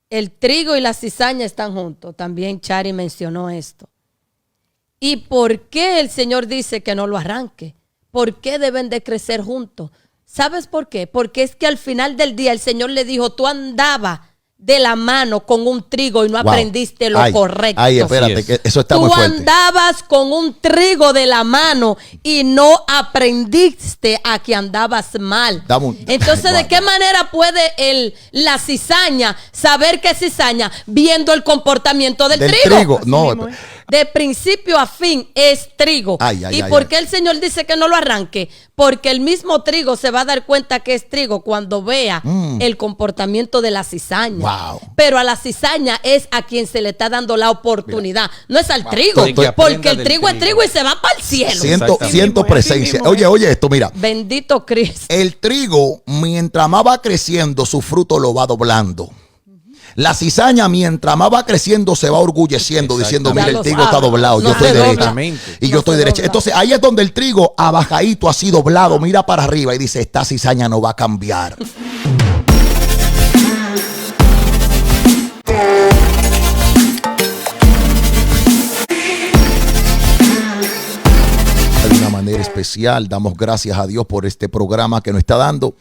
el trigo y la cizaña están juntos. También Chari mencionó esto. ¿Y por qué el Señor dice que no lo arranque? ¿Por qué deben de crecer juntos? ¿Sabes por qué? Porque es que al final del día el Señor le dijo, tú andabas de la mano con un trigo y no aprendiste lo correcto. Ay, espérate, que eso está muy fuerte. Tú andabas con un trigo de la mano y no aprendiste a que andabas mal. Entonces, ¿de qué manera puede la cizaña saber que es cizaña viendo el comportamiento del trigo? No, de principio a fin es trigo. ¿Y por qué el Señor dice que no lo arranque? Porque el mismo trigo se va a dar cuenta que es trigo cuando vea el comportamiento de la cizaña. Wow. Pero a la cizaña es a quien se le está dando la oportunidad. No es al trigo. Porque el trigo es trigo y se va para el cielo. Siento presencia. Oye esto, mira. Bendito Cristo. El trigo, mientras más va creciendo, su fruto lo va doblando. La cizaña, mientras más va creciendo, se va orgulleciendo, diciendo, mira, el trigo está doblado, yo estoy derecha. Y yo estoy derecha. Entonces, ahí es donde el trigo, abajadito, así doblado, mira para arriba y dice, esta cizaña no va a cambiar. De una manera especial, damos gracias a Dios por este programa que nos está dando.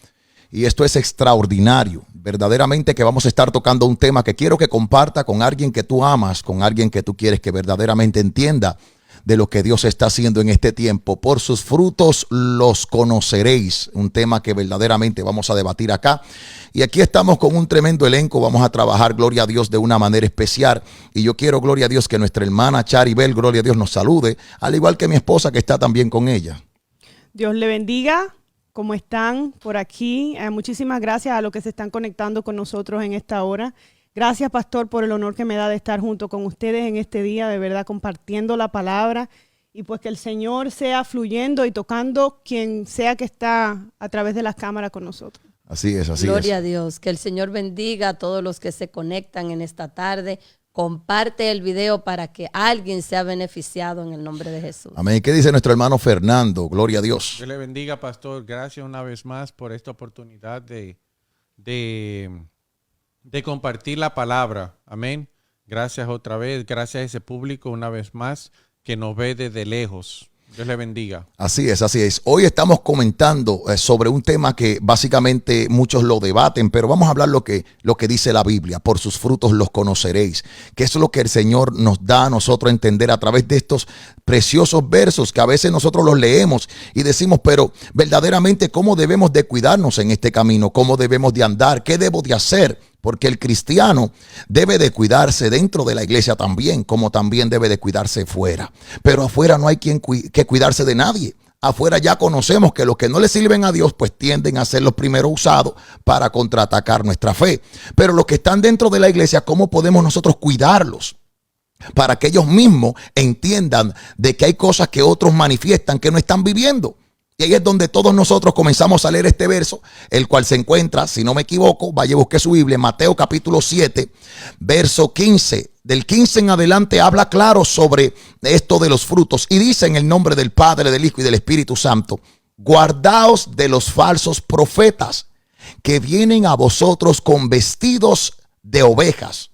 Y esto es extraordinario, verdaderamente, que vamos a estar tocando un tema que quiero que comparta con alguien que tú amas, con alguien que tú quieres que verdaderamente entienda de lo que Dios está haciendo en este tiempo. Por sus frutos los conoceréis, un tema que verdaderamente vamos a debatir acá. Y aquí estamos con un tremendo elenco, vamos a trabajar, gloria a Dios, de una manera especial. Y yo quiero, gloria a Dios, que nuestra hermana Charibel, gloria a Dios, nos salude, al igual que mi esposa que está también con ella. Dios le bendiga. ¿Cómo están por aquí? Muchísimas gracias a los que se están conectando con nosotros en esta hora. Gracias, pastor, por el honor que me da de estar junto con ustedes en este día, de verdad, compartiendo la palabra. Y pues que el Señor sea fluyendo y tocando quien sea que está a través de las cámaras con nosotros. Así es, así es. Gloria a Dios. Que el Señor bendiga a todos los que se conectan en esta tarde. Comparte el video para que alguien sea beneficiado en el nombre de Jesús. Amén. ¿Qué dice nuestro hermano Fernando? Gloria a Dios. Dios le bendiga, pastor. Gracias una vez más por esta oportunidad de compartir la palabra. Amén. Gracias otra vez. Gracias a ese público una vez más que nos ve desde lejos. Dios le bendiga. Así es, así es. Hoy estamos comentando sobre un tema que básicamente muchos lo debaten, pero vamos a hablar lo que dice la Biblia. Por sus frutos los conoceréis. Que es lo que el Señor nos da a nosotros a entender a través de estos preciosos versos que a veces nosotros los leemos y decimos, pero verdaderamente, ¿cómo debemos de cuidarnos en este camino? ¿Cómo debemos de andar? ¿Qué debo de hacer? Porque el cristiano debe de cuidarse dentro de la iglesia también, como también debe de cuidarse fuera. Pero afuera no hay que cuidarse de nadie. Afuera ya conocemos que los que no le sirven a Dios pues tienden a ser los primeros usados para contraatacar nuestra fe. Pero los que están dentro de la iglesia, ¿cómo podemos nosotros cuidarlos? Para que ellos mismos entiendan de que hay cosas que otros manifiestan que no están viviendo. Y ahí es donde todos nosotros comenzamos a leer este verso, el cual se encuentra, si no me equivoco, vaya a buscar su Biblia, Mateo capítulo 7, verso 15. Del 15 en adelante habla claro sobre esto de los frutos y dice en el nombre del Padre, del Hijo y del Espíritu Santo, guardaos de los falsos profetas que vienen a vosotros con vestidos de ovejas,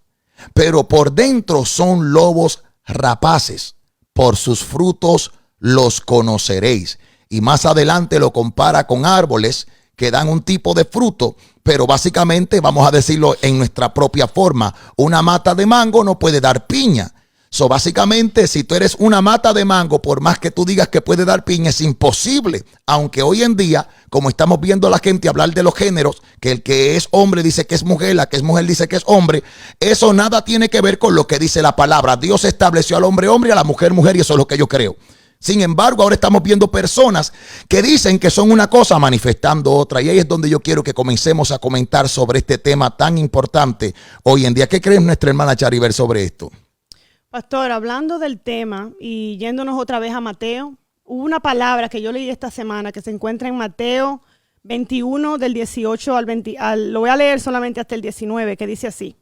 pero por dentro son lobos rapaces. Por sus frutos los conoceréis. Y más adelante lo compara con árboles que dan un tipo de fruto, pero básicamente, vamos a decirlo en nuestra propia forma, una mata de mango no puede dar piña. So, básicamente, si tú eres una mata de mango, por más que tú digas que puede dar piña, es imposible. Aunque hoy en día, como estamos viendo a la gente hablar de los géneros, que el que es hombre dice que es mujer, la que es mujer dice que es hombre, eso nada tiene que ver con lo que dice la palabra. Dios estableció al hombre hombre y a la mujer mujer, y eso es lo que yo creo. Sin embargo, ahora estamos viendo personas que dicen que son una cosa manifestando otra. Y ahí es donde yo quiero que comencemos a comentar sobre este tema tan importante hoy en día. ¿Qué cree nuestra hermana Charibel sobre esto? Pastor, hablando del tema y yéndonos otra vez a Mateo, hubo una palabra que yo leí esta semana que se encuentra en Mateo 21 del 18 al 20. Lo voy a leer solamente hasta el 19, que dice así.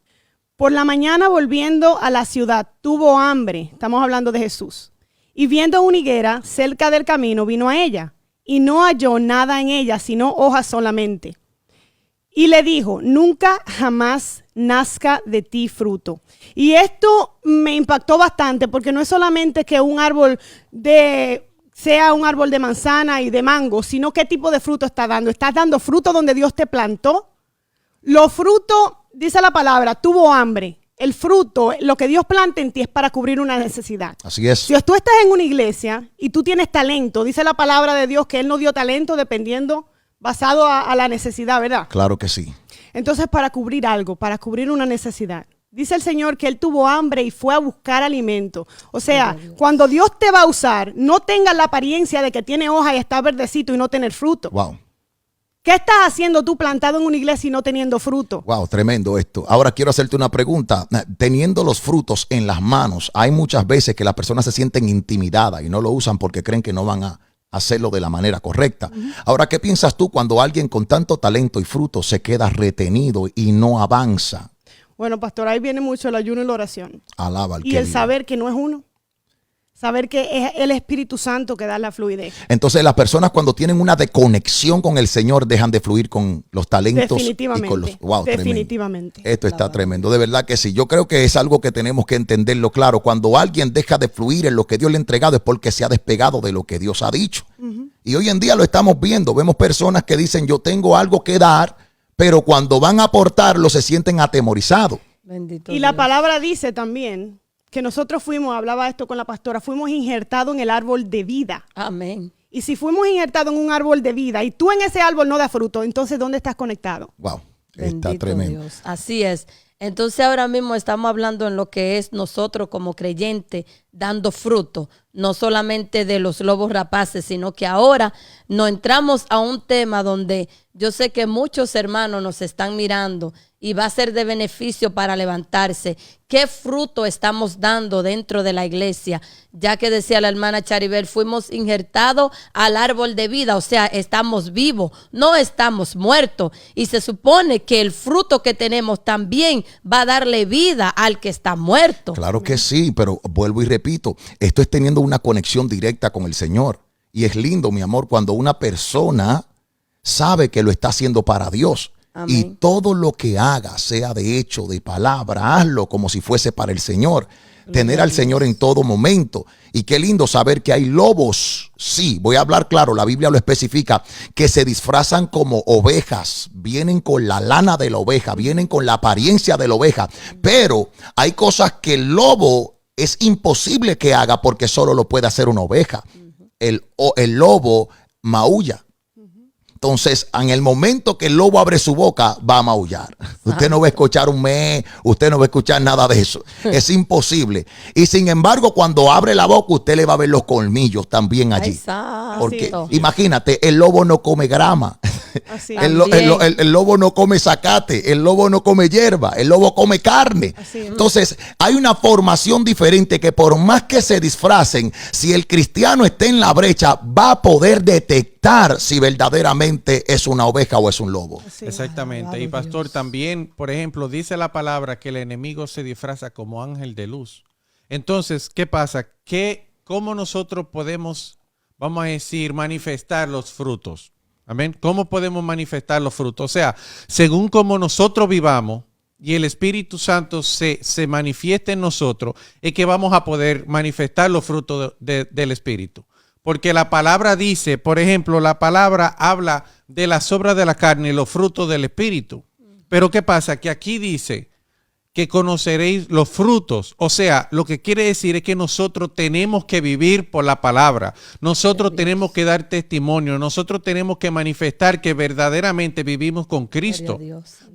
Por la mañana volviendo a la ciudad, tuvo hambre. Estamos hablando de Jesús. Y viendo una higuera cerca del camino, vino a ella, y no halló nada en ella, sino hojas solamente. Y le dijo, nunca jamás nazca de ti fruto. Y esto me impactó bastante porque no es solamente que un árbol sea un árbol de manzana y de mango, sino qué tipo de fruto está dando. ¿Estás dando fruto donde Dios te plantó? Los frutos, dice la palabra, tuvo hambre. El fruto, lo que Dios planta en ti es para cubrir una necesidad. Así es. Si tú estás en una iglesia y tú tienes talento, dice la palabra de Dios que Él nos dio talento dependiendo, basado a la necesidad, ¿verdad? Claro que sí. Entonces, para cubrir algo, para cubrir una necesidad. Dice el Señor que Él tuvo hambre y fue a buscar alimento. O sea, cuando Dios te va a usar, no tengas la apariencia de que tiene hoja y está verdecito y no tener fruto. Wow. ¿Qué estás haciendo tú plantado en una iglesia y no teniendo fruto? Wow, tremendo esto. Ahora quiero hacerte una pregunta. Teniendo los frutos en las manos, hay muchas veces que las personas se sienten intimidadas y no lo usan porque creen que no van a hacerlo de la manera correcta. Ahora, ¿qué piensas tú cuando alguien con tanto talento y fruto se queda retenido y no avanza? Bueno, pastor, ahí viene mucho el ayuno y la oración. Alaba al Y que el vive. saber que no es uno. Saber que es el Espíritu Santo que da la fluidez. Entonces las personas cuando tienen una desconexión con el Señor dejan de fluir con los talentos. Definitivamente. Y con los, wow, Definitivamente. Tremendo. Esto está tremendo. De verdad que sí. Yo creo que es algo que tenemos que entenderlo claro. Cuando alguien deja de fluir en lo que Dios le ha entregado es porque se ha despegado de lo que Dios ha dicho. Y hoy en día lo estamos viendo. Vemos personas que dicen yo tengo algo que dar, pero cuando van a aportarlo se sienten atemorizados. Bendito Y la Dios. palabra dice también que nosotros hablaba esto con la pastora, fuimos injertados en el árbol de vida. Amén. Y si fuimos injertados en un árbol de vida y tú en ese árbol no das fruto, entonces ¿dónde estás conectado? Wow. Está Bendito tremendo. Dios. Así es. Entonces ahora mismo estamos hablando en lo que es nosotros como creyentes dando fruto, no solamente de los lobos rapaces, sino que ahora nos entramos a un tema donde yo sé que muchos hermanos nos están mirando y va a ser de beneficio para levantarse. ¿Qué fruto estamos dando dentro de la iglesia? Ya que decía la hermana Charibel, fuimos injertados al árbol de vida, o sea, estamos vivos, no estamos muertos. Y se supone que el fruto que tenemos también va a darle vida al que está muerto. Claro que sí, pero vuelvo y repito, esto es teniendo una conexión directa con el Señor. Y es lindo, mi amor, cuando una persona sabe que lo está haciendo para Dios. Amén. Y todo lo que haga, sea de hecho, de palabra, hazlo como si fuese para el Señor. Tener al Señor en todo momento. Y qué lindo saber que hay lobos. Sí, voy a hablar claro, la Biblia lo especifica, que se disfrazan como ovejas. Vienen con la lana de la oveja, vienen con la apariencia de la oveja. Pero hay cosas que el lobo es imposible que haga porque solo lo puede hacer una oveja. El lobo maulla. Entonces, en el momento que el lobo abre su boca, va a maullar. Usted no va a escuchar un me, usted no va a escuchar nada de eso. Es imposible. Y sin embargo, cuando abre la boca, usted le va a ver los colmillos también allí. Exacto. Porque imagínate, el lobo no come grama. Así El lobo no come zacate, el lobo no come hierba, el lobo come carne. Entonces, hay una formación diferente que por más que se disfracen, si el cristiano está en la brecha, va a poder detectar si verdaderamente es una oveja o es un lobo. Exactamente. Y pastor, también, por ejemplo, dice la palabra que el enemigo se disfraza como ángel de luz. Entonces, ¿qué pasa? ¿Cómo nosotros podemos, vamos a decir, manifestar los frutos? Amén. ¿Cómo podemos manifestar los frutos? O sea, según como nosotros vivamos y el Espíritu Santo se manifieste en nosotros, es que vamos a poder manifestar los frutos del Espíritu. Porque la palabra dice, por ejemplo, la palabra habla de las obras de la carne y los frutos del Espíritu. Pero ¿qué pasa? Que aquí dice que conoceréis los frutos. O sea, lo que quiere decir es que nosotros tenemos que vivir por la palabra. Nosotros tenemos que dar testimonio. Nosotros tenemos que manifestar que verdaderamente vivimos con Cristo.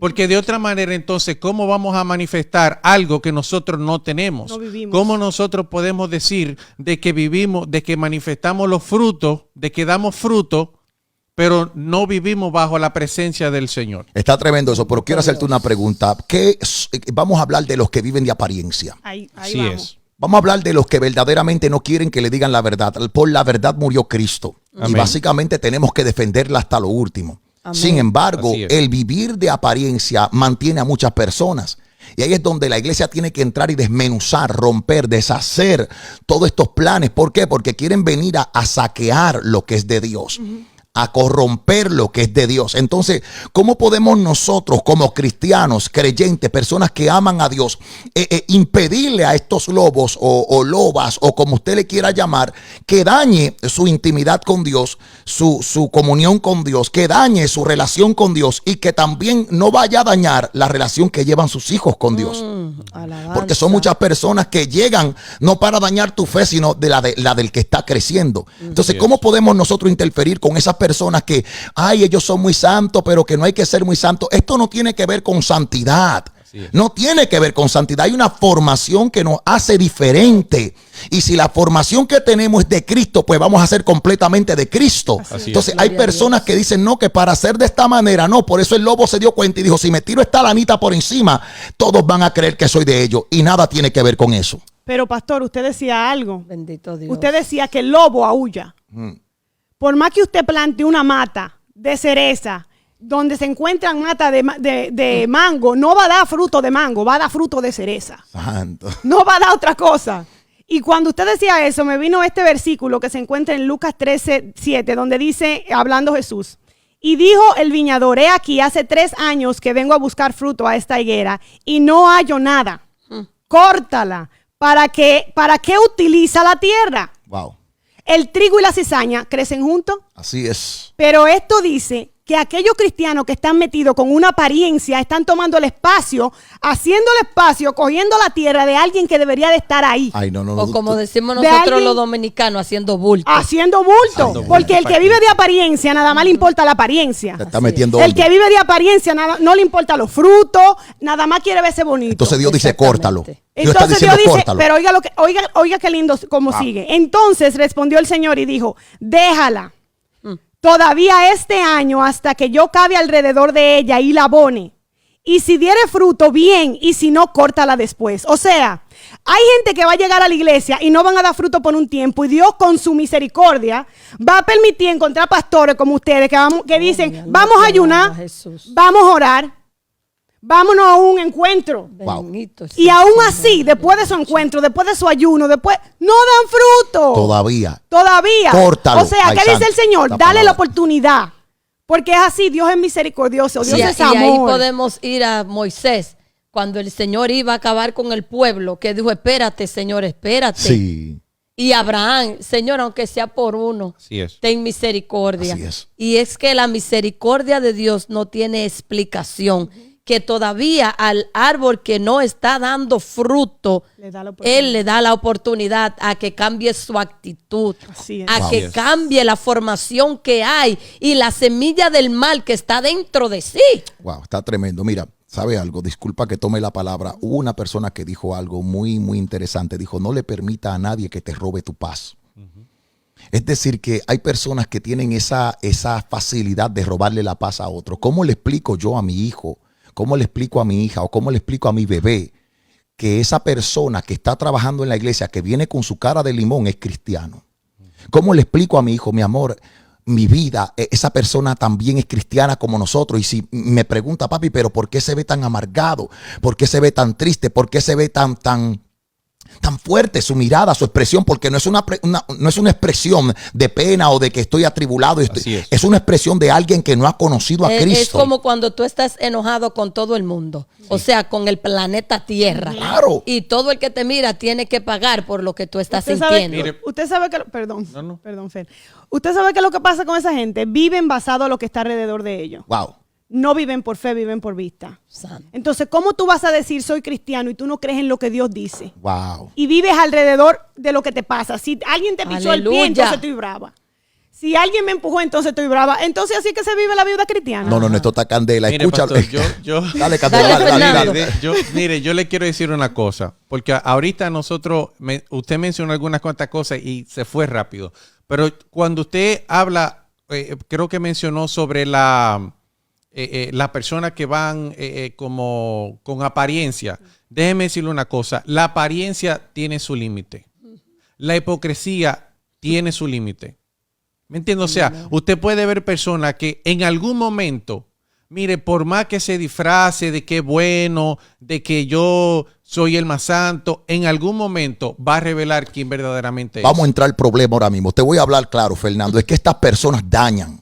Porque de otra manera, entonces, ¿cómo vamos a manifestar algo que nosotros no tenemos? No vivimos. ¿Cómo nosotros podemos decir de que vivimos, de que manifestamos los frutos, de que damos fruto, pero no vivimos bajo la presencia del Señor? Está tremendo eso, pero quiero hacerte una pregunta. Vamos a hablar de los que viven de apariencia. Ahí Así vamos. es. Vamos a hablar de los que verdaderamente no quieren que le digan la verdad. Por la verdad murió Cristo. Amén. Y básicamente tenemos que defenderla hasta lo último. Amén. Sin embargo, Así es. el vivir de apariencia mantiene a muchas personas. Y ahí es donde la iglesia tiene que entrar y desmenuzar, romper, deshacer todos estos planes. ¿Por qué? Porque quieren venir a saquear lo que es de Dios. a corromper lo que es de Dios. Entonces, ¿cómo podemos nosotros como cristianos, creyentes, personas que aman a Dios, impedirle a estos lobos o lobas o como usted le quiera llamar, que dañe su intimidad con Dios, su comunión con Dios, que dañe su relación con Dios y que también no vaya a dañar la relación que llevan sus hijos con Dios? Porque son muchas personas que llegan no para dañar tu fe, sino de la del que está creciendo. Entonces, ¿cómo podemos nosotros interferir con esas personas que, ay, ellos son muy santos, pero que no hay que ser muy santos? Esto no tiene que ver con santidad. No tiene que ver con santidad. Hay una formación que nos hace diferente. Y si la formación que tenemos es de Cristo, pues vamos a ser completamente de Cristo. Entonces hay personas que dicen, no, que para ser de esta manera, no. Por eso el lobo se dio cuenta y dijo, si me tiro esta lanita por encima, todos van a creer que soy de ellos. Y nada tiene que ver con eso. Pero pastor, usted decía algo. Bendito Dios. Usted decía que el lobo aúlla. Por más que usted plante una mata de cereza, donde se encuentran matas de mango, no va a dar fruto de mango, va a dar fruto de cereza. Santo. No va a dar otra cosa. Y cuando usted decía eso, me vino este versículo que se encuentra en Lucas 13:7, donde dice, hablando Jesús, y dijo el viñador, he aquí, hace 3 años que vengo a buscar fruto a esta higuera y no hallo nada. Córtala. ¿Para qué utiliza la tierra? Wow. El trigo y la cizaña crecen juntos. Así es. Pero esto dice que aquellos cristianos que están metidos con una apariencia están tomando el espacio, haciendo el espacio, cogiendo la tierra de alguien que debería de estar ahí. Ay, no. O como decimos de nosotros alguien- los dominicanos, haciendo bulto. Haciendo bulto. Porque el que vive de apariencia, nada más le importa la apariencia. Te está metiendo El hondo. que vive de apariencia, nada, no le importa los frutos, nada más quiere verse bonito. Entonces Dios dice, Exactamente. córtalo. Dios está Entonces diciendo, Dios dice, córtalo. pero oiga qué lindo cómo sigue. Entonces respondió el Señor y dijo, déjala todavía este año hasta que yo cabe alrededor de ella y la abone. Y si diere fruto, bien, y si no, córtala después. O sea, hay gente que va a llegar a la iglesia y no van a dar fruto por un tiempo, y Dios con su misericordia va a permitir encontrar pastores como ustedes que dicen, vamos a ayunar, Jesús. vamos a orar, vámonos a un encuentro. Bendito Y sea aún el así, Señor. después de su encuentro, después de su ayuno, después, no dan fruto. Todavía. O Córtalo. sea, Ay, ¿qué dice santo, el Señor? la Dale la palabra. oportunidad. Porque es así, Dios es misericordioso, Dios Sí, es y ahí amor. podemos ir a Moisés, cuando el Señor iba a acabar con el pueblo, que dijo, espérate, Señor, espérate. Sí. Y Abraham, Señor, aunque sea por uno, Así es. ten misericordia. Así es. Y es que la misericordia de Dios no tiene explicación. Que todavía al árbol que no está dando fruto, Le da la oportunidad. Él le da la oportunidad a que cambie su actitud, Así es. a Wow. que cambie la formación que hay y la semilla del mal que está dentro de sí. Wow, está tremendo. Mira, ¿sabe algo? Disculpa que tome la palabra. Hubo una persona que dijo algo muy, muy interesante. Dijo, no le permita a nadie que te robe tu paz. Es decir, que hay personas que tienen esa facilidad de robarle la paz a otro. ¿Cómo le explico yo a mi hijo? ¿Cómo le explico a mi hija? ¿O cómo le explico a mi bebé que esa persona que está trabajando en la iglesia, que viene con su cara de limón, es cristiano? ¿Cómo le explico a mi hijo, mi amor, mi vida, esa persona también es cristiana como nosotros? Y si me pregunta, papi, pero ¿por qué se ve tan amargado? ¿Por qué se ve tan triste? ¿Por qué se ve tan fuerte su mirada, su expresión? Porque no es no es una expresión de pena o de que estoy atribulado. Así es. Es una expresión de alguien que no ha conocido a Es Cristo. como cuando tú estás enojado con todo el mundo, o sea, con el planeta Tierra. Claro. Y todo el que te mira tiene que pagar por lo que tú estás Usted sabe, sintiendo. Mire. usted sabe que, perdón, No. perdón, Fer. Usted sabe que lo que pasa con esa gente, viven basado a lo que está alrededor de ellos. Wow. No viven por fe, viven por vista. Santo. Entonces, ¿cómo tú vas a decir soy cristiano y tú no crees en lo que Dios dice? Wow. Y vives alrededor de lo que te pasa. Si alguien te pisó el pie, Aleluya. entonces estoy brava. Si alguien me empujó, entonces estoy brava. Entonces así que se vive la vida cristiana. No, esto está candela. Mire, Escúchalo. pastor, yo Dale, candela, Dale, Fernando. Mire, yo le quiero decir una cosa, porque ahorita usted mencionó algunas cuantas cosas y se fue rápido, pero cuando usted habla, creo que mencionó sobre la persona que van como con apariencia. Déjeme decirle una cosa, la apariencia tiene su límite, la hipocresía tiene su límite. ¿Me entiende? O sea, usted puede ver personas que en algún momento, mire, por más que se disfrace de que bueno, de que yo soy el más santo, en algún momento va a revelar quién verdaderamente es. Vamos a entrar al problema ahora mismo. Te voy a hablar claro, Fernando. Es que estas personas dañan.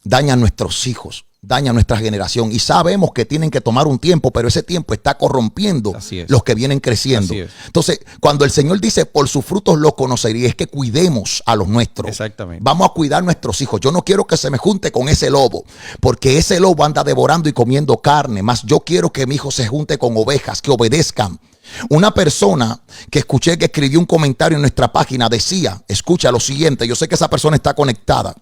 daña a nuestros hijos, daña a nuestra generación. Y sabemos que tienen que tomar un tiempo, pero ese tiempo está corrompiendo los que vienen creciendo. Entonces, cuando el Señor dice, por sus frutos los conoceréis, es que cuidemos a los nuestros. Exactamente. Vamos a cuidar a nuestros hijos. Yo no quiero que se me junte con ese lobo, porque ese lobo anda devorando y comiendo carne. Más yo quiero que mi hijo se junte con ovejas, que obedezcan. Una persona que escuché que escribió un comentario en nuestra página decía, escucha lo siguiente, yo sé que esa persona está conectada.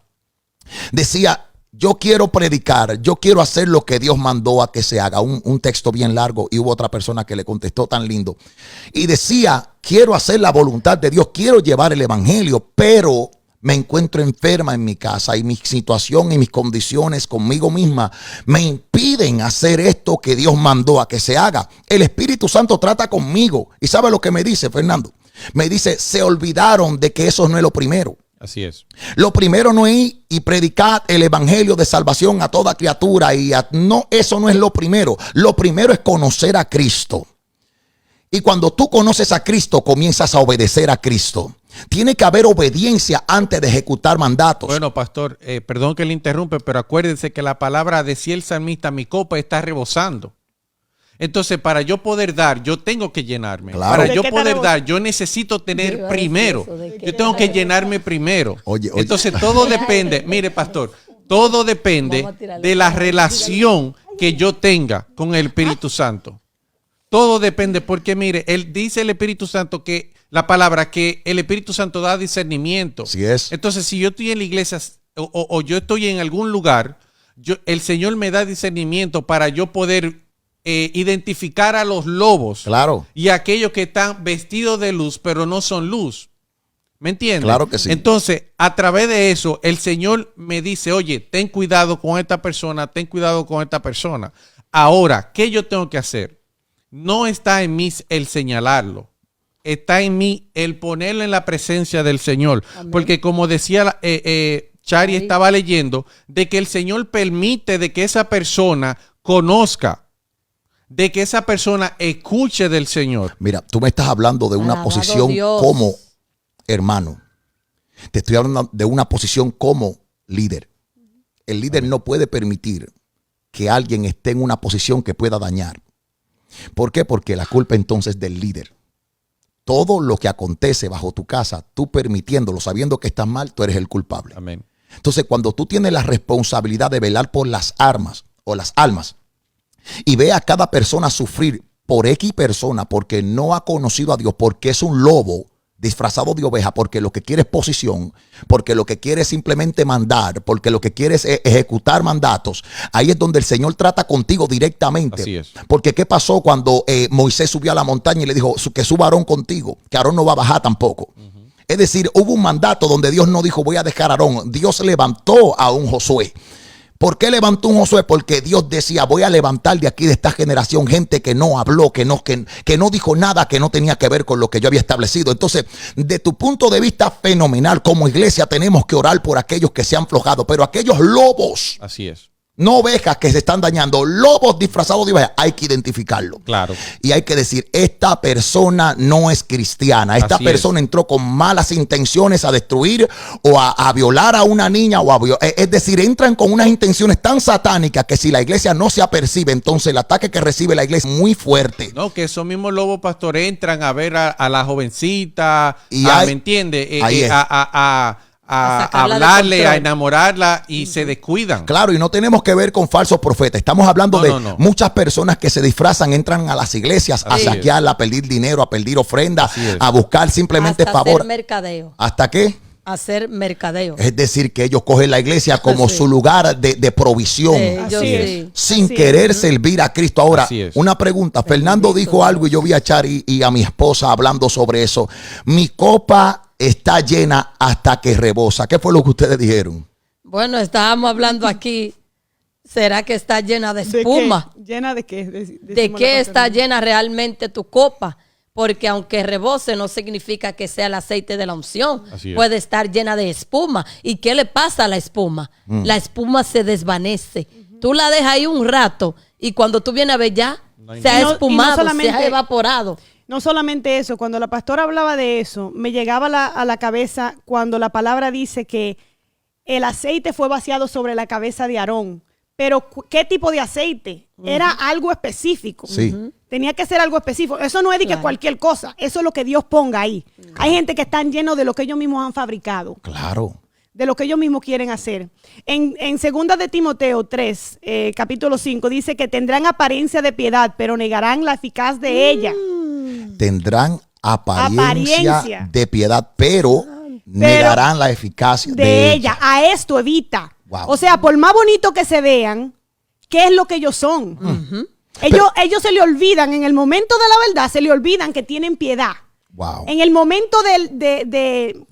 Decía, yo quiero predicar, yo quiero hacer lo que Dios mandó a que se haga. Un texto bien largo, y hubo otra persona que le contestó tan lindo. Y decía, quiero hacer la voluntad de Dios, quiero llevar el evangelio, pero me encuentro enferma en mi casa y mi situación y mis condiciones conmigo misma me impiden hacer esto que Dios mandó a que se haga. El Espíritu Santo trata conmigo. ¿Y sabe lo que me dice, Fernando? Me dice, se olvidaron de que eso no es lo primero. Así es. Lo primero no es ir y predicar el evangelio de salvación a toda criatura. No, eso no es lo primero. Lo primero es conocer a Cristo. Y cuando tú conoces a Cristo, comienzas a obedecer a Cristo. Tiene que haber obediencia antes de ejecutar mandatos. Bueno, pastor, perdón que le interrumpe, pero acuérdense que la palabra decía el salmista, mi copa está rebosando. Entonces, para yo poder dar, yo tengo que llenarme. Claro. Para yo poder dar, yo necesito tener primero. Yo tengo que llenarme primero. Oye. Entonces, todo depende, mire, pastor, todo depende de la relación que yo tenga con el Espíritu Santo. Todo depende porque, mire, él dice el Espíritu Santo que la palabra que el Espíritu Santo da discernimiento. Así es. Entonces, si yo estoy en la iglesia o yo estoy en algún lugar, el Señor me da discernimiento para yo poder identificar a los lobos. Claro. Y a aquellos que están vestidos de luz, pero no son luz. ¿Me entiendes? Claro que sí. Entonces, a través de eso, el Señor me dice, oye, ten cuidado con esta persona, ten cuidado con esta persona. Ahora, ¿qué yo tengo que hacer? No está en mí el señalarlo. Está en mí el ponerlo en la presencia del Señor. Amén. Porque como decía Chari estaba leyendo, de que el Señor permite de que esa persona conozca, de que esa persona escuche del Señor. Mira, tú me estás hablando de una posición Dios. Como hermano. Te estoy hablando de una posición como líder. El líder no puede permitir que alguien esté en una posición que pueda dañar. ¿Por qué? Porque la culpa entonces es del líder. Todo lo que acontece bajo tu casa, tú permitiéndolo, sabiendo que estás mal, tú eres el culpable. Amén. Entonces, cuando tú tienes la responsabilidad de velar por las armas o las almas y ve a cada persona sufrir por X persona porque no ha conocido a Dios, porque es un lobo disfrazado de oveja, porque lo que quiere es posición, porque lo que quiere es simplemente mandar, porque lo que quiere es ejecutar mandatos, ahí es donde el Señor trata contigo directamente. Así es. Porque ¿qué pasó cuando Moisés subió a la montaña y le dijo que suba Aarón contigo? Que Aarón no va a bajar tampoco. Es decir, hubo un mandato donde Dios no dijo voy a dejar a Aarón. Dios levantó a un Josué. ¿Por qué levantó un Josué? Porque Dios decía, voy a levantar de aquí, de esta generación, gente que no habló, que no dijo nada que no tenía que ver con lo que yo había establecido. Entonces, de tu punto de vista fenomenal, como iglesia tenemos que orar por aquellos que se han aflojado, pero aquellos lobos. Así es. No ovejas que se están dañando, lobos disfrazados de ovejas, hay que identificarlo. Claro. Y hay que decir, esta persona no es cristiana. Esta persona entró con malas intenciones a destruir o a violar a una niña. Es decir, entran con unas intenciones tan satánicas que si la iglesia no se apercibe, entonces el ataque que recibe la iglesia es muy fuerte. No, que esos mismos lobos, pastor, entran a ver a la jovencita, y ¿me entiende? A hablarle, a enamorarla y se descuidan. Claro, y no tenemos que ver con falsos profetas. Estamos hablando de muchas personas que se disfrazan, entran a las iglesias a saquear, a pedir dinero, a pedir ofrendas, a buscar simplemente favor. Hacer mercadeo. ¿Hasta qué? Hacer mercadeo. Es decir, que ellos cogen la iglesia como su lugar de provisión, sin querer servir a Cristo. Ahora, una pregunta. Fernando dijo algo y yo vi a Chari y a mi esposa hablando sobre eso. Mi copa está llena hasta que rebosa. ¿Qué fue lo que ustedes dijeron? Bueno, estábamos hablando aquí. ¿Será que está llena de espuma? ¿De qué? ¿Llena de qué? ¿De qué está llena realmente tu copa? Porque aunque rebose no significa que sea el aceite de la unción. Puede estar llena de espuma. ¿Y qué le pasa a la espuma? La espuma se desvanece. Tú la dejas ahí un rato y cuando tú vienes a ver ya se ha espumado, se ha evaporado. No solamente eso, cuando la pastora hablaba de eso, me llegaba a la cabeza cuando la palabra dice que el aceite fue vaciado sobre la cabeza de Aarón. Pero, ¿qué tipo de aceite? Era algo específico. Sí. Tenía que ser algo específico. Eso no es de que cualquier cosa. Eso es lo que Dios ponga ahí. Hay gente que están llenos de lo que ellos mismos han fabricado. Claro. De lo que ellos mismos quieren hacer. En 2 de Timoteo 3, capítulo 5, dice que tendrán apariencia de piedad, pero negarán la eficaz de ella. Tendrán apariencia de piedad, pero negarán la eficacia de ella. A esto evita. Wow. O sea, por más bonito que se vean, ¿qué es lo que ellos son? Ellos se le olvidan, en el momento de la verdad, se le olvidan que tienen piedad. Wow. En el momento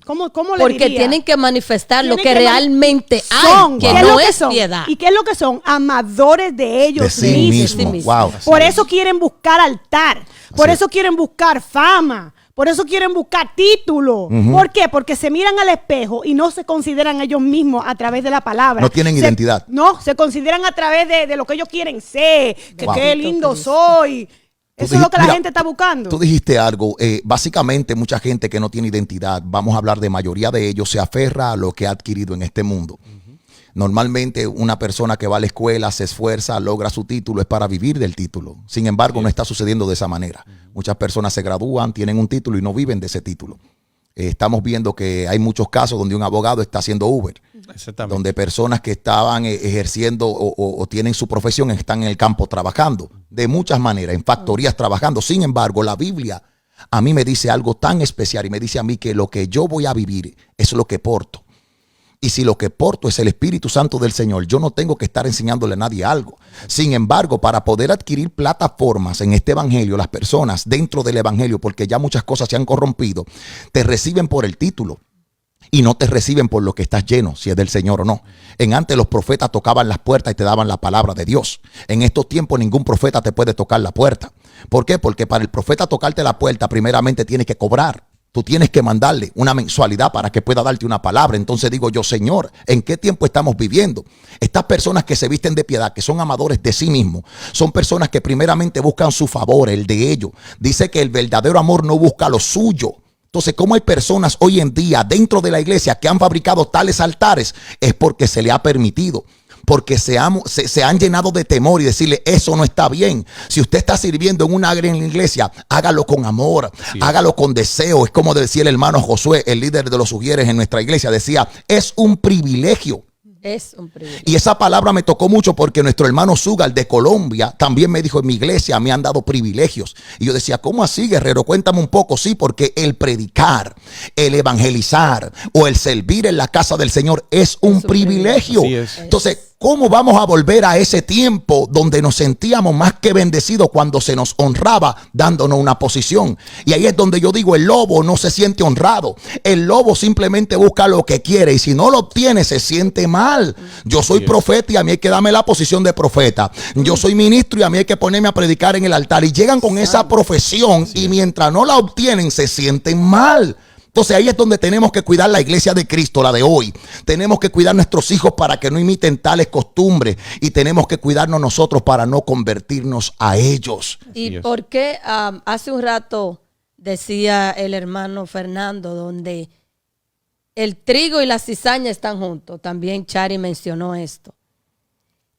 ¿cómo le Porque diría? tienen que manifestar lo Tienen que que realmente son, hay, que ¿qué es no lo que es son? piedad. ¿Y qué es lo que son? Amadores de ellos De sí mismos. mismo. Wow. Por eso quieren buscar altar. Por Así eso quieren buscar fama. Por eso quieren buscar título. ¿Por qué? Porque se miran al espejo y no se consideran ellos mismos a través de la palabra. No tienen identidad. No, se consideran a través de lo que ellos quieren ser. Que Wow. qué lindo soy. Eso es lo que la gente está buscando. Tú dijiste algo, básicamente mucha gente que no tiene identidad, vamos a hablar de mayoría de ellos, se aferra a lo que ha adquirido en este mundo. Normalmente una persona que va a la escuela, se esfuerza, logra su título, es para vivir del título. Sin embargo, no está sucediendo de esa manera. Muchas personas se gradúan, tienen un título y no viven de ese título. Estamos viendo que hay muchos casos donde un abogado está haciendo Uber. Exactamente. Donde personas que estaban ejerciendo o tienen su profesión están en el campo trabajando. De muchas maneras, en factorías trabajando. Sin embargo, la Biblia a mí me dice algo tan especial y me dice a mí que lo que yo voy a vivir es lo que porto. Y si lo que porto es el Espíritu Santo del Señor, yo no tengo que estar enseñándole a nadie algo. Sin embargo, para poder adquirir plataformas en este evangelio, las personas dentro del evangelio, porque ya muchas cosas se han corrompido, te reciben por el título y no te reciben por lo que estás lleno, si es del Señor o no. En antes los profetas tocaban las puertas y te daban la palabra de Dios. En estos tiempos ningún profeta te puede tocar la puerta. ¿Por qué? Porque para el profeta tocarte la puerta, primeramente tiene que cobrar. Tú tienes que mandarle una mensualidad para que pueda darte una palabra. Entonces digo yo, Señor, ¿en qué tiempo estamos viviendo? Estas personas que se visten de piedad, que son amadores de sí mismos, son personas que primeramente buscan su favor, el de ellos. Dice que el verdadero amor no busca lo suyo. Entonces, ¿cómo hay personas hoy en día dentro de la iglesia que han fabricado tales altares? Es porque se le ha permitido. Porque se han llenado de temor y decirle, eso no está bien. Si usted está sirviendo en una gran iglesia, hágalo con amor, hágalo con deseo. Es como decía el hermano Josué, el líder de los ujieres en nuestra iglesia, decía, es un privilegio. Es un privilegio. Y esa palabra me tocó mucho porque nuestro hermano Sugar de Colombia también me dijo, en mi iglesia me han dado privilegios. Y yo decía, ¿cómo así, guerrero? Cuéntame un poco. Sí, porque el predicar, el evangelizar o el servir en la casa del Señor es un privilegio. Así es. Entonces, ¿cómo vamos a volver a ese tiempo donde nos sentíamos más que bendecidos cuando se nos honraba dándonos una posición? Y ahí es donde yo digo, el lobo no se siente honrado. El lobo simplemente busca lo que quiere y si no lo obtiene se siente mal. Yo soy profeta y a mí hay que darme la posición de profeta. Yo soy ministro y a mí hay que ponerme a predicar en el altar. Y llegan con esa profesión y mientras no la obtienen se sienten mal. Entonces ahí es donde tenemos que cuidar la iglesia de Cristo, la de hoy. Tenemos que cuidar nuestros hijos para que no imiten tales costumbres. Y tenemos que cuidarnos nosotros para no convertirnos a ellos. ¿Y por qué hace un rato decía el hermano Fernando, donde el trigo y la cizaña están juntos? También Chari mencionó esto.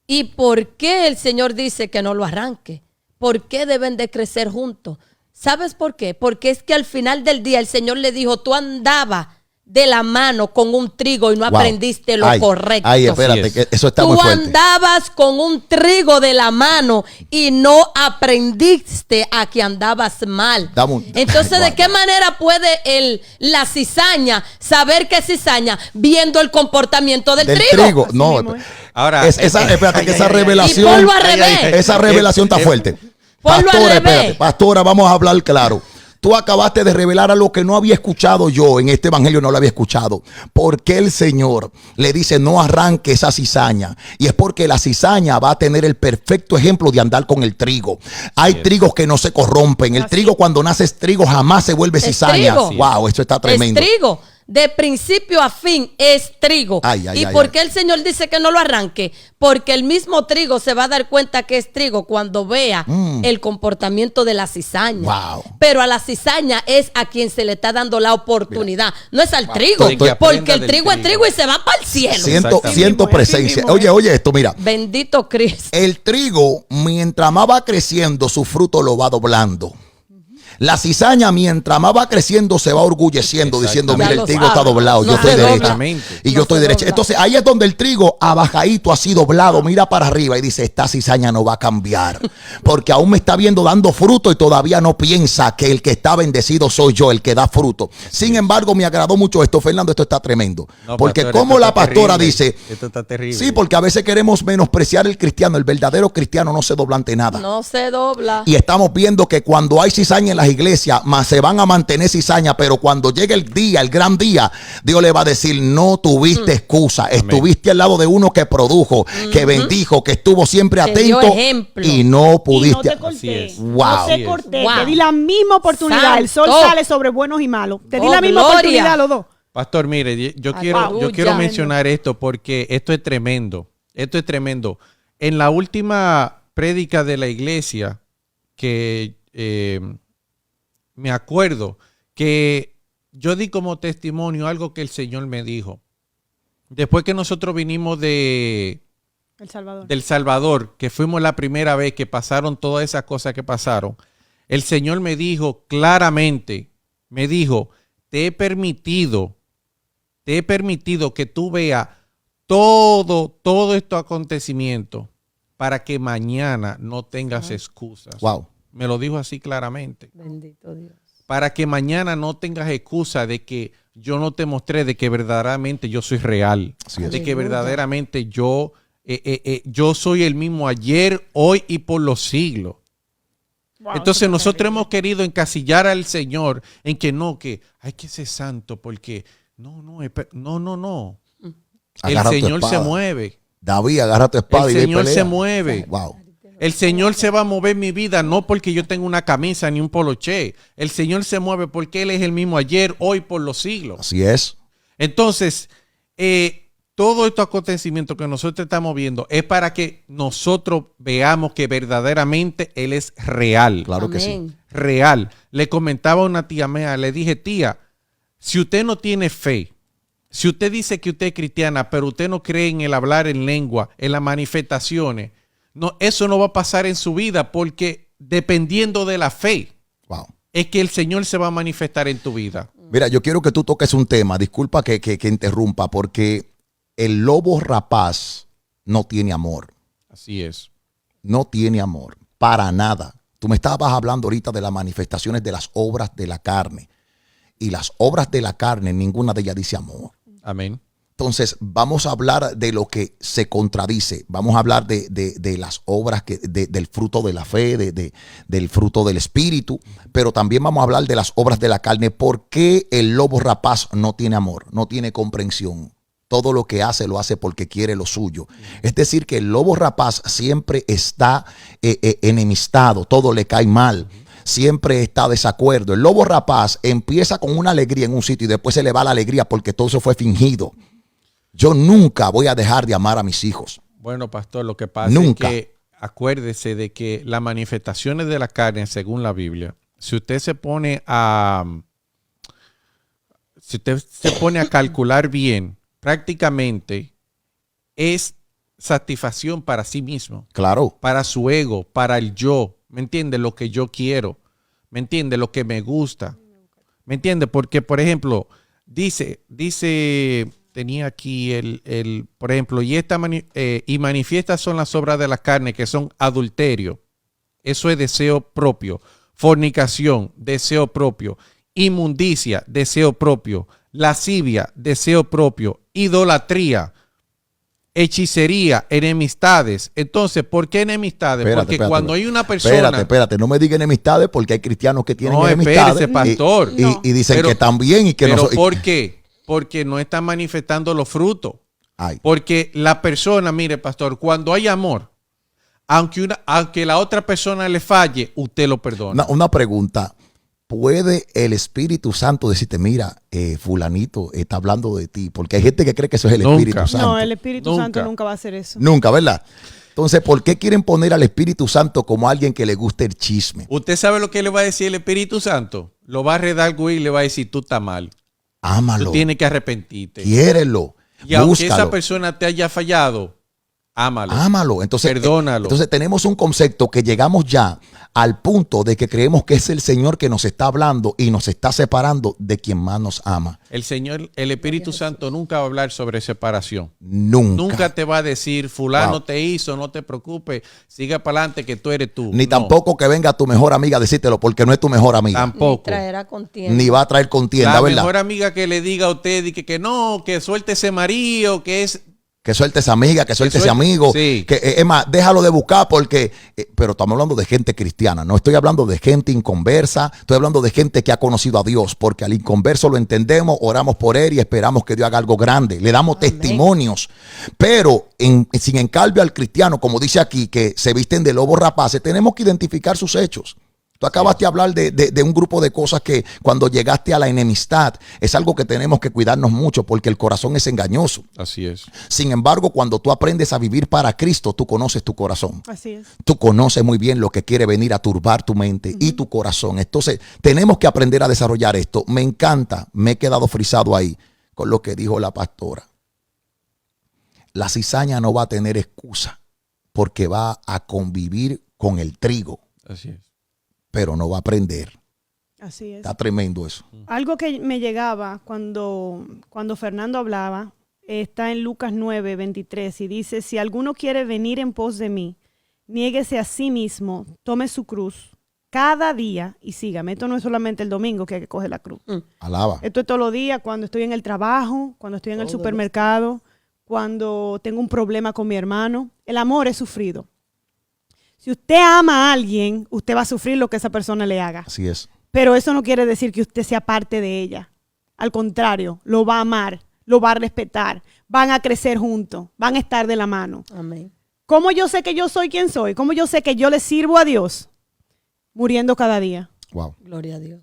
¿Y por qué el Señor dice que no lo arranque? ¿Por qué deben de crecer juntos? ¿Sabes por qué? Porque es que al final del día el Señor le dijo, tú andabas de la mano con un trigo y no aprendiste lo correcto. Ay, espérate, que eso está tú muy fuerte. andabas con un trigo de la mano y no aprendiste a que andabas mal. Entonces, ¿de qué manera puede la cizaña saber que es cizaña viendo el comportamiento del trigo? No, ahora, espérate, que esa revelación, y ponlo al revés. Esa revelación está fuerte. Pastora, espérate, pastora, vamos a hablar claro. Tú acabaste de revelar algo que no había escuchado yo en este evangelio, no lo había escuchado. Porque el Señor le dice no arranque esa cizaña. Y es porque la cizaña va a tener el perfecto ejemplo de andar con el trigo. Hay trigos que no se corrompen. El trigo, cuando nace es trigo, jamás se vuelve cizaña. Trigo. Wow, esto está tremendo. Es trigo. de principio a fin es trigo. ¿Y por qué el Señor dice que no lo arranque? Porque el mismo trigo se va a dar cuenta que es trigo cuando vea el comportamiento de la cizaña. Wow. Pero a la cizaña es a quien se le está dando la oportunidad. No es al trigo, porque el trigo es trigo y se va para el cielo. Siento presencia. Oye esto, mira. Bendito Cristo. El trigo, mientras más va creciendo, su fruto lo va doblando. La cizaña, mientras más va creciendo, se va orgulleciendo, diciendo, mira, el trigo está doblado, yo estoy derecha. Y yo estoy derecha. Entonces, ahí es donde el trigo abajadito, así doblado, mira para arriba y dice, esta cizaña no va a cambiar. Porque aún me está viendo dando fruto y todavía no piensa que el que está bendecido soy yo, el que da fruto. Sin embargo, me agradó mucho esto, Fernando, esto está tremendo. Porque como la pastora dice, esto está terrible. Sí, porque a veces queremos menospreciar el cristiano. El verdadero cristiano no se dobla ante nada. No se dobla. Y estamos viendo que cuando hay cizaña en las iglesias, más se van a mantener cizaña, pero cuando llegue el día, el gran día, Dios le va a decir, no tuviste excusa. Amén. Estuviste al lado de uno que produjo, que bendijo, que estuvo siempre atento y no pudiste. Y no te corté. Wow. No te corté. Te di la misma oportunidad. Santo. El sol sale sobre buenos y malos. Te di la misma oportunidad a los dos. Pastor, mire, yo quiero mencionar esto porque esto es tremendo. Esto es tremendo. En la última prédica de la iglesia que me acuerdo que yo di como testimonio algo que el Señor me dijo. Después que nosotros vinimos del Salvador, que fuimos la primera vez que pasaron todas esas cosas que pasaron, el Señor me dijo claramente, me dijo, te he permitido que tú veas todo estos acontecimientos para que mañana no tengas excusas. Wow. Me lo dijo así claramente. Bendito Dios. Para que mañana no tengas excusa de que yo no te mostré de que verdaderamente yo soy real. De que verdaderamente yo soy el mismo ayer, hoy y por los siglos. Wow, entonces nosotros hemos querido encasillar al Señor en que no, que hay que ser santo porque no. El Señor se mueve. David, agarra tu espada y ve y pelea. El Señor se mueve. Wow. El Señor se va a mover en mi vida, no porque yo tenga una camisa ni un poloché. El Señor se mueve porque Él es el mismo ayer, hoy, por los siglos. Así es. Entonces, todo estos acontecimientos que nosotros estamos viendo es para que nosotros veamos que verdaderamente Él es real. Claro que Amén. sí. Real. Le comentaba a una tía mía, le dije, tía, si usted no tiene fe, si usted dice que usted es cristiana, pero usted no cree en el hablar en lengua, en las manifestaciones, no, eso no va a pasar en su vida porque dependiendo de la fe, wow, es que el Señor se va a manifestar en tu vida. Mira, yo quiero que tú toques un tema, disculpa que interrumpa, porque el lobo rapaz no tiene amor. Así es. No tiene amor, para nada. Tú me estabas hablando ahorita de las manifestaciones de las obras de la carne. Y las obras de la carne, ninguna de ellas dice amor. Amén. Entonces, vamos a hablar de lo que se contradice. Vamos a hablar de las obras, del fruto de la fe, del fruto del espíritu. Pero también vamos a hablar de las obras de la carne. ¿Por qué el lobo rapaz no tiene amor? No tiene comprensión. Todo lo que hace, lo hace porque quiere lo suyo. Es decir, que el lobo rapaz siempre está enemistado. Todo le cae mal. Siempre está desacuerdo. El lobo rapaz empieza con una alegría en un sitio y después se le va la alegría porque todo eso fue fingido. Yo nunca voy a dejar de amar a mis hijos. Bueno, pastor, lo que pasa es que acuérdese de que las manifestaciones de la carne, según la Biblia, si usted se pone a calcular bien, prácticamente es satisfacción para sí mismo. Claro. Para su ego, para el yo. ¿Me entiende? Lo que yo quiero. ¿Me entiende? Lo que me gusta. ¿Me entiende? Porque, por ejemplo, dice, tenía aquí por ejemplo, y manifiestas son las obras de la carne, que son adulterio. Eso es deseo propio. Fornicación, deseo propio. Inmundicia, deseo propio. Lascivia, deseo propio. Idolatría, hechicería, enemistades. Entonces, ¿por qué enemistades? Porque cuando hay una persona... Espérate, no me diga enemistades porque hay cristianos que tienen enemistades. Espérese, pastor. Y dicen que están bien y que no son... ¿Pero por qué? Porque no están manifestando los frutos. Ay. Porque la persona, mire, pastor, cuando hay amor, aunque la otra persona le falle, usted lo perdona. Una pregunta. puede el Espíritu Santo decirte, mira, fulanito está hablando de ti? Porque hay gente que cree que eso es el Nunca. Espíritu Santo. No, el Espíritu Nunca. Santo nunca va a hacer eso. Nunca, ¿verdad? Entonces, ¿por qué quieren poner al Espíritu Santo como alguien que le guste el chisme? ¿Usted sabe lo que le va a decir el Espíritu Santo? Lo va a redarguir y le va a decir, tú estás mal. Ámalo, Tú tienes que arrepentirte. quiérelo, Y aunque búscalo. esa persona te haya fallado, ámalo. Ámalo. Entonces, Perdónalo. Entonces tenemos un concepto que llegamos ya al punto de que creemos que es el Señor que nos está hablando y nos está separando de quien más nos ama. El Señor, el Espíritu Santo nunca va a hablar sobre separación. Nunca. Nunca te va a decir, fulano Wow. te hizo, no te preocupes, siga para adelante que tú eres tú. Ni No, tampoco que venga tu mejor amiga a decírtelo porque no es tu mejor amiga. Ni Tampoco. traerá contienda. Ni va a traer contienda, La ¿verdad? mejor amiga que le diga a usted y que no, que suelte ese marido, que es... Que suelte esa amiga, que suelte ese suelte- amigo. sí. Que, es más, déjalo de buscar porque... pero estamos hablando de gente cristiana. No estoy hablando de gente inconversa. Estoy hablando de gente que ha conocido a Dios. Porque al inconverso lo entendemos, oramos por él y esperamos que Dios haga algo grande. Le damos Amén. testimonios. Pero sin en cambio al cristiano, como dice aquí, que se visten de lobos rapaces, tenemos que identificar sus hechos. Tú acabaste de hablar de un grupo de cosas que cuando llegaste a la enemistad es algo que tenemos que cuidarnos mucho porque el corazón es engañoso. Así es. Sin embargo, cuando tú aprendes a vivir para Cristo, tú conoces tu corazón. Así es. Tú conoces muy bien lo que quiere venir a turbar tu mente y tu corazón. Entonces, tenemos que aprender a desarrollar esto. Me encanta, me he quedado frisado ahí con lo que dijo la pastora. La cizaña no va a tener excusa porque va a convivir con el trigo, Así es. pero no va a aprender. Así es. Está tremendo eso. Algo que me llegaba cuando Fernando hablaba está en Lucas 9, 23 y dice, si alguno quiere venir en pos de mí, niéguese a sí mismo, tome su cruz cada día y sígame. Esto no es solamente el domingo que hay que coger la cruz. Alaba. Esto es todos los días, cuando estoy en el trabajo, cuando estoy en el supermercado, cuando tengo un problema con mi hermano. El amor es sufrido. Si usted ama a alguien, usted va a sufrir lo que esa persona le haga. Así es. Pero eso no quiere decir que usted sea parte de ella. Al contrario, lo va a amar, lo va a respetar, van a crecer juntos, van a estar de la mano. Amén. ¿Cómo yo sé que yo soy quien soy? ¿Cómo yo sé que yo le sirvo a Dios? Muriendo cada día. Wow. Gloria a Dios.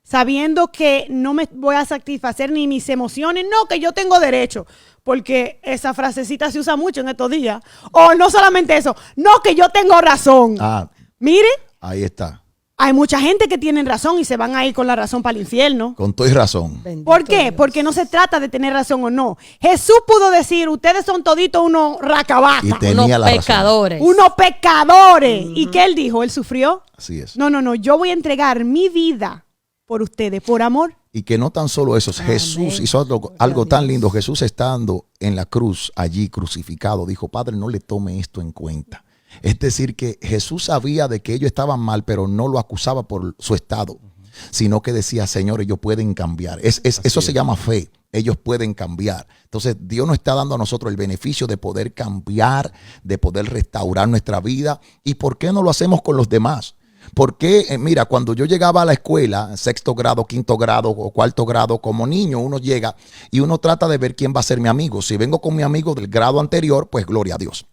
Sabiendo que no me voy a satisfacer ni mis emociones, no, que yo tengo derecho. Porque esa frasecita se usa mucho en estos días. O no solamente eso, no, que yo tengo razón. Ah, Mire, ahí está. hay mucha gente que tiene razón y se van a ir con la razón para el infierno. Con toda razón. Bendito ¿Por qué? Dios. Porque no se trata de tener razón o no. Jesús pudo decir, ustedes son toditos unos Y racabatas, tenía Unos la razón. pecadores. unos pecadores. ¿Y qué él dijo? ¿Él sufrió? Así es. No, yo voy a entregar mi vida por ustedes, por amor. Y que no tan solo eso, Amén. Jesús hizo algo tan lindo. Jesús estando en la cruz, allí crucificado, dijo, Padre, no le tome esto en cuenta. Es decir, que Jesús sabía de que ellos estaban mal, pero no lo acusaba por su estado, sino que decía, Señor, ellos pueden cambiar. Eso se llama fe. Ellos pueden cambiar. Entonces, Dios nos está dando a nosotros el beneficio de poder cambiar, de poder restaurar nuestra vida. ¿Y por qué no lo hacemos con los demás? Porque, mira, cuando yo llegaba a la escuela, sexto grado, quinto grado o cuarto grado, como niño, uno llega y uno trata de ver quién va a ser mi amigo. Si vengo con mi amigo del grado anterior, pues gloria a Dios.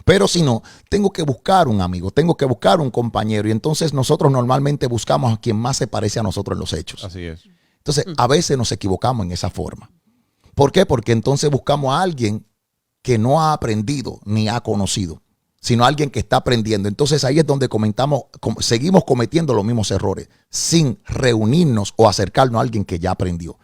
Pero si no, tengo que buscar un amigo, tengo que buscar un compañero. Y entonces nosotros normalmente buscamos a quien más se parece a nosotros en los hechos. Así es. Entonces, a veces nos equivocamos en esa forma. ¿Por qué? Porque entonces buscamos a alguien que no ha aprendido ni ha conocido, sino alguien que está aprendiendo. Entonces ahí es donde seguimos cometiendo los mismos errores, sin reunirnos o acercarnos a alguien que ya aprendió.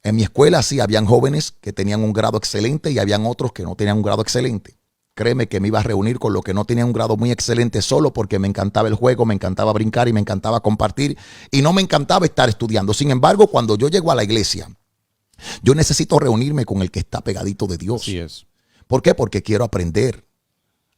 En mi escuela sí, habían jóvenes que tenían un grado excelente y habían otros que no tenían un grado excelente. Créeme que me iba a reunir con los que no tenían un grado muy excelente solo porque me encantaba el juego, me encantaba brincar y me encantaba compartir y no me encantaba estar estudiando. Sin embargo, cuando yo llego a la iglesia, yo necesito reunirme con el que está pegadito de Dios. Así es. ¿Por qué? Porque quiero aprender.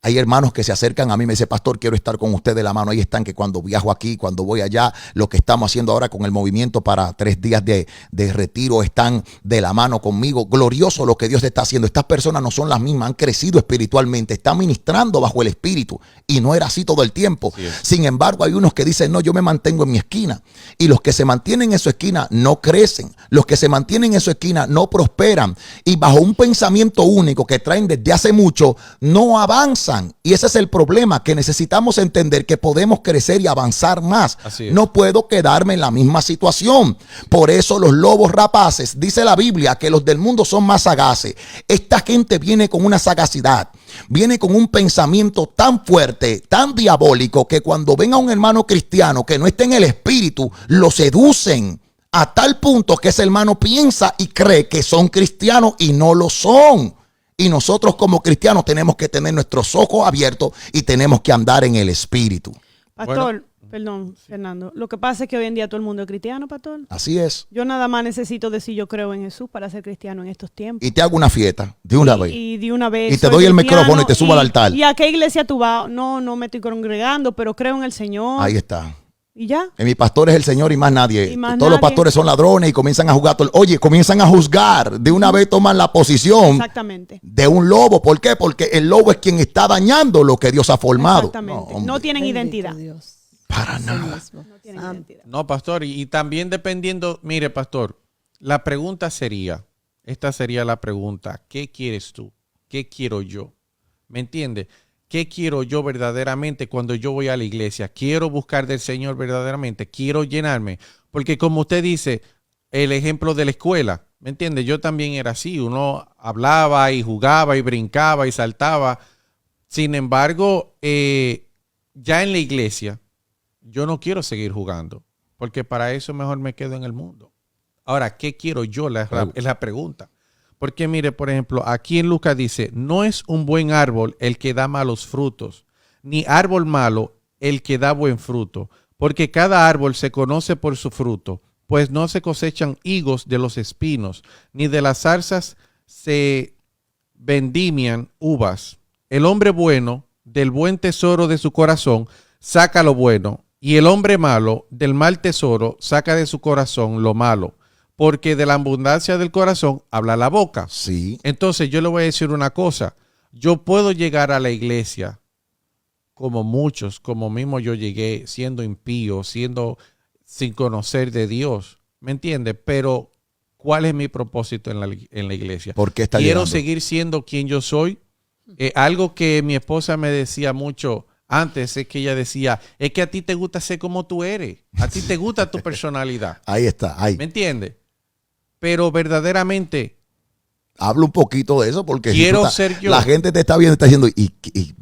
Hay hermanos que se acercan a mí y me dicen, pastor, quiero estar con usted de la mano. Ahí están que cuando viajo aquí, cuando voy allá, lo que estamos haciendo ahora con el movimiento para 3 días de retiro, están de la mano conmigo. Glorioso lo que Dios está haciendo. Estas personas no son las mismas, han crecido espiritualmente, están ministrando bajo el Espíritu. Y no era así todo el tiempo. Sin embargo, hay unos que dicen, no, yo me mantengo en mi esquina. Y los que se mantienen en su esquina no crecen. Los que se mantienen en su esquina no prosperan. Y bajo un pensamiento único que traen desde hace mucho, no avanzan. avanzan. Y ese es el problema, que necesitamos entender que podemos crecer y avanzar más. Así es. No puedo quedarme en la misma situación. Por eso los lobos rapaces, dice la Biblia, que los del mundo son más sagaces. Esta gente viene con una sagacidad, viene con un pensamiento tan fuerte, tan diabólico, que cuando ven a un hermano cristiano que no está en el espíritu, lo seducen a tal punto que ese hermano piensa y cree que son cristianos y no lo son. Y nosotros como cristianos tenemos que tener nuestros ojos abiertos y tenemos que andar en el espíritu. Pastor, perdón, Fernando. Lo que pasa es que hoy en día todo el mundo es cristiano, pastor. Así es. Yo nada más necesito decir yo creo en Jesús para ser cristiano en estos tiempos. Y te hago una fiesta de una vez. Y de una vez. Y te soy doy el cristiano, micrófono y te subo al altar. ¿Y a qué iglesia tú vas? No, no me estoy congregando, pero creo en el Señor. Ahí está. ¿Y ya? Mi pastor es el Señor y más nadie. Y más Todos los nadie. pastores son ladrones y comienzan a jugar. Oye, comienzan a juzgar. De una vez toman la posición Exactamente. de un lobo. ¿Por qué? Porque el lobo es quien está dañando lo que Dios ha formado. Exactamente. hombre, No tienen Bendito identidad. Dios. para Así nada. mismo. No tienen Santo. identidad. No, pastor, y también dependiendo, mire, pastor, la pregunta sería, esta sería la pregunta, ¿qué quieres tú? ¿Qué quiero yo? ¿Me entiende? ¿Qué quiero yo verdaderamente cuando yo voy a la iglesia? ¿Quiero buscar del Señor verdaderamente? ¿Quiero llenarme? Porque como usted dice, el ejemplo de la escuela, ¿me entiende? Yo también era así, uno hablaba y jugaba y brincaba y saltaba. Sin embargo, ya en la iglesia, yo no quiero seguir jugando, porque para eso mejor me quedo en el mundo. Ahora, ¿qué quiero yo? Es la pregunta. Porque mire, por ejemplo, aquí en Lucas dice, no es un buen árbol el que da malos frutos, ni árbol malo el que da buen fruto, porque cada árbol se conoce por su fruto, pues no se cosechan higos de los espinos, ni de las zarzas se vendimian uvas. El hombre bueno del buen tesoro de su corazón saca lo bueno, y el hombre malo del mal tesoro saca de su corazón lo malo, porque de la abundancia del corazón habla la boca. Sí. Entonces yo le voy a decir una cosa, yo puedo llegar a la iglesia como muchos, como mismo yo llegué siendo impío, siendo sin conocer de Dios, ¿me entiende? Pero ¿cuál es mi propósito en la iglesia? ¿Por qué está Quiero llegando? seguir siendo quien yo soy. Algo que mi esposa me decía mucho antes es que ella decía, es que a ti te gusta ser como tú eres, a ti te gusta tu personalidad, Ahí está, ahí. ¿me entiende? Pero verdaderamente Habla un poquito de eso porque quiero tú ser yo. La gente te está viendo y está diciendo,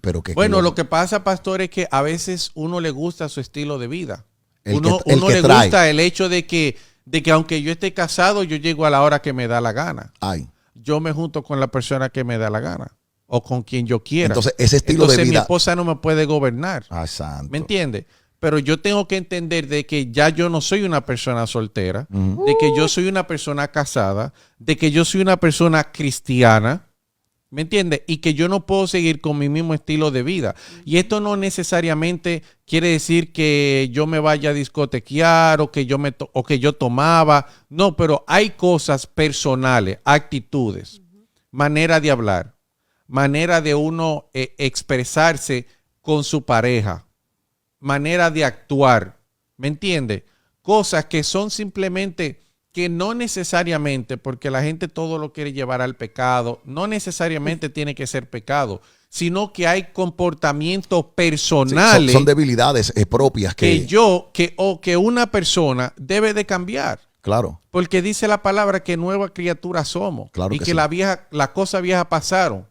pero qué. Bueno, qué lo que pasa, pastor, es que a veces uno le gusta su estilo de vida. El Uno que le trae. gusta el hecho de que aunque yo esté casado, yo llego a la hora que me da la gana. Ay. Yo me junto con la persona que me da la gana o con quien yo quiera. Entonces, ese estilo Entonces, de mi vida. esposa no me puede gobernar. Ah, santo. ¿Me entiende? Pero yo tengo que entender de que ya yo no soy una persona soltera, de que yo soy una persona casada, de que yo soy una persona cristiana, ¿me entiende? Y que yo no puedo seguir con mi mismo estilo de vida. Y esto no necesariamente quiere decir que yo me vaya a discotequear o que yo tomaba. No, pero hay cosas personales, actitudes, manera de hablar, manera de uno expresarse con su pareja, manera de actuar, ¿me entiende? Cosas que son simplemente, que no necesariamente, porque la gente todo lo quiere llevar al pecado, no necesariamente tiene que ser pecado, sino que hay comportamientos Sí, personales son debilidades propias que una persona debe de cambiar. Claro. Porque dice la palabra que nueva criatura somos. Claro y que que sí. las cosas viejas pasaron.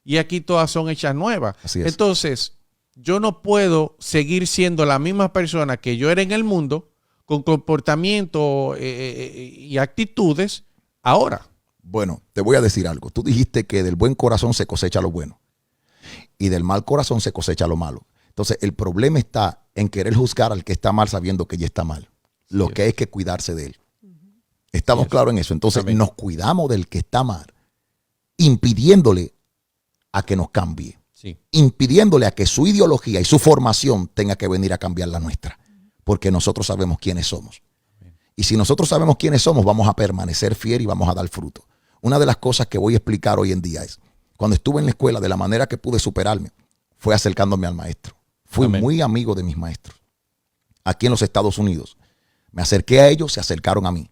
Y aquí todas son hechas nuevas. Así es. Entonces, yo no puedo seguir siendo la misma persona que yo era en el mundo, con comportamiento y actitudes, ahora. Bueno, te voy a decir algo. Tú dijiste que del buen corazón se cosecha lo bueno y del mal corazón se cosecha lo malo. Entonces, el problema está en querer juzgar al que está mal sabiendo que ya está mal. Lo Sí. que hay que cuidarse de él. Estamos claros en eso. Entonces, Amén. nos cuidamos del que está mal, impidiéndole a que nos cambie, Sí. impidiéndole a que su ideología y su formación tenga que venir a cambiar la nuestra, porque nosotros sabemos quiénes somos. Y si nosotros sabemos quiénes somos, vamos a permanecer fieles y vamos a dar fruto. Una de las cosas que voy a explicar hoy en día es, cuando estuve en la escuela, de la manera que pude superarme, fue acercándome al maestro. Fui Amén. muy amigo de mis maestros. Aquí en los Estados Unidos, me acerqué a ellos, se acercaron a mí.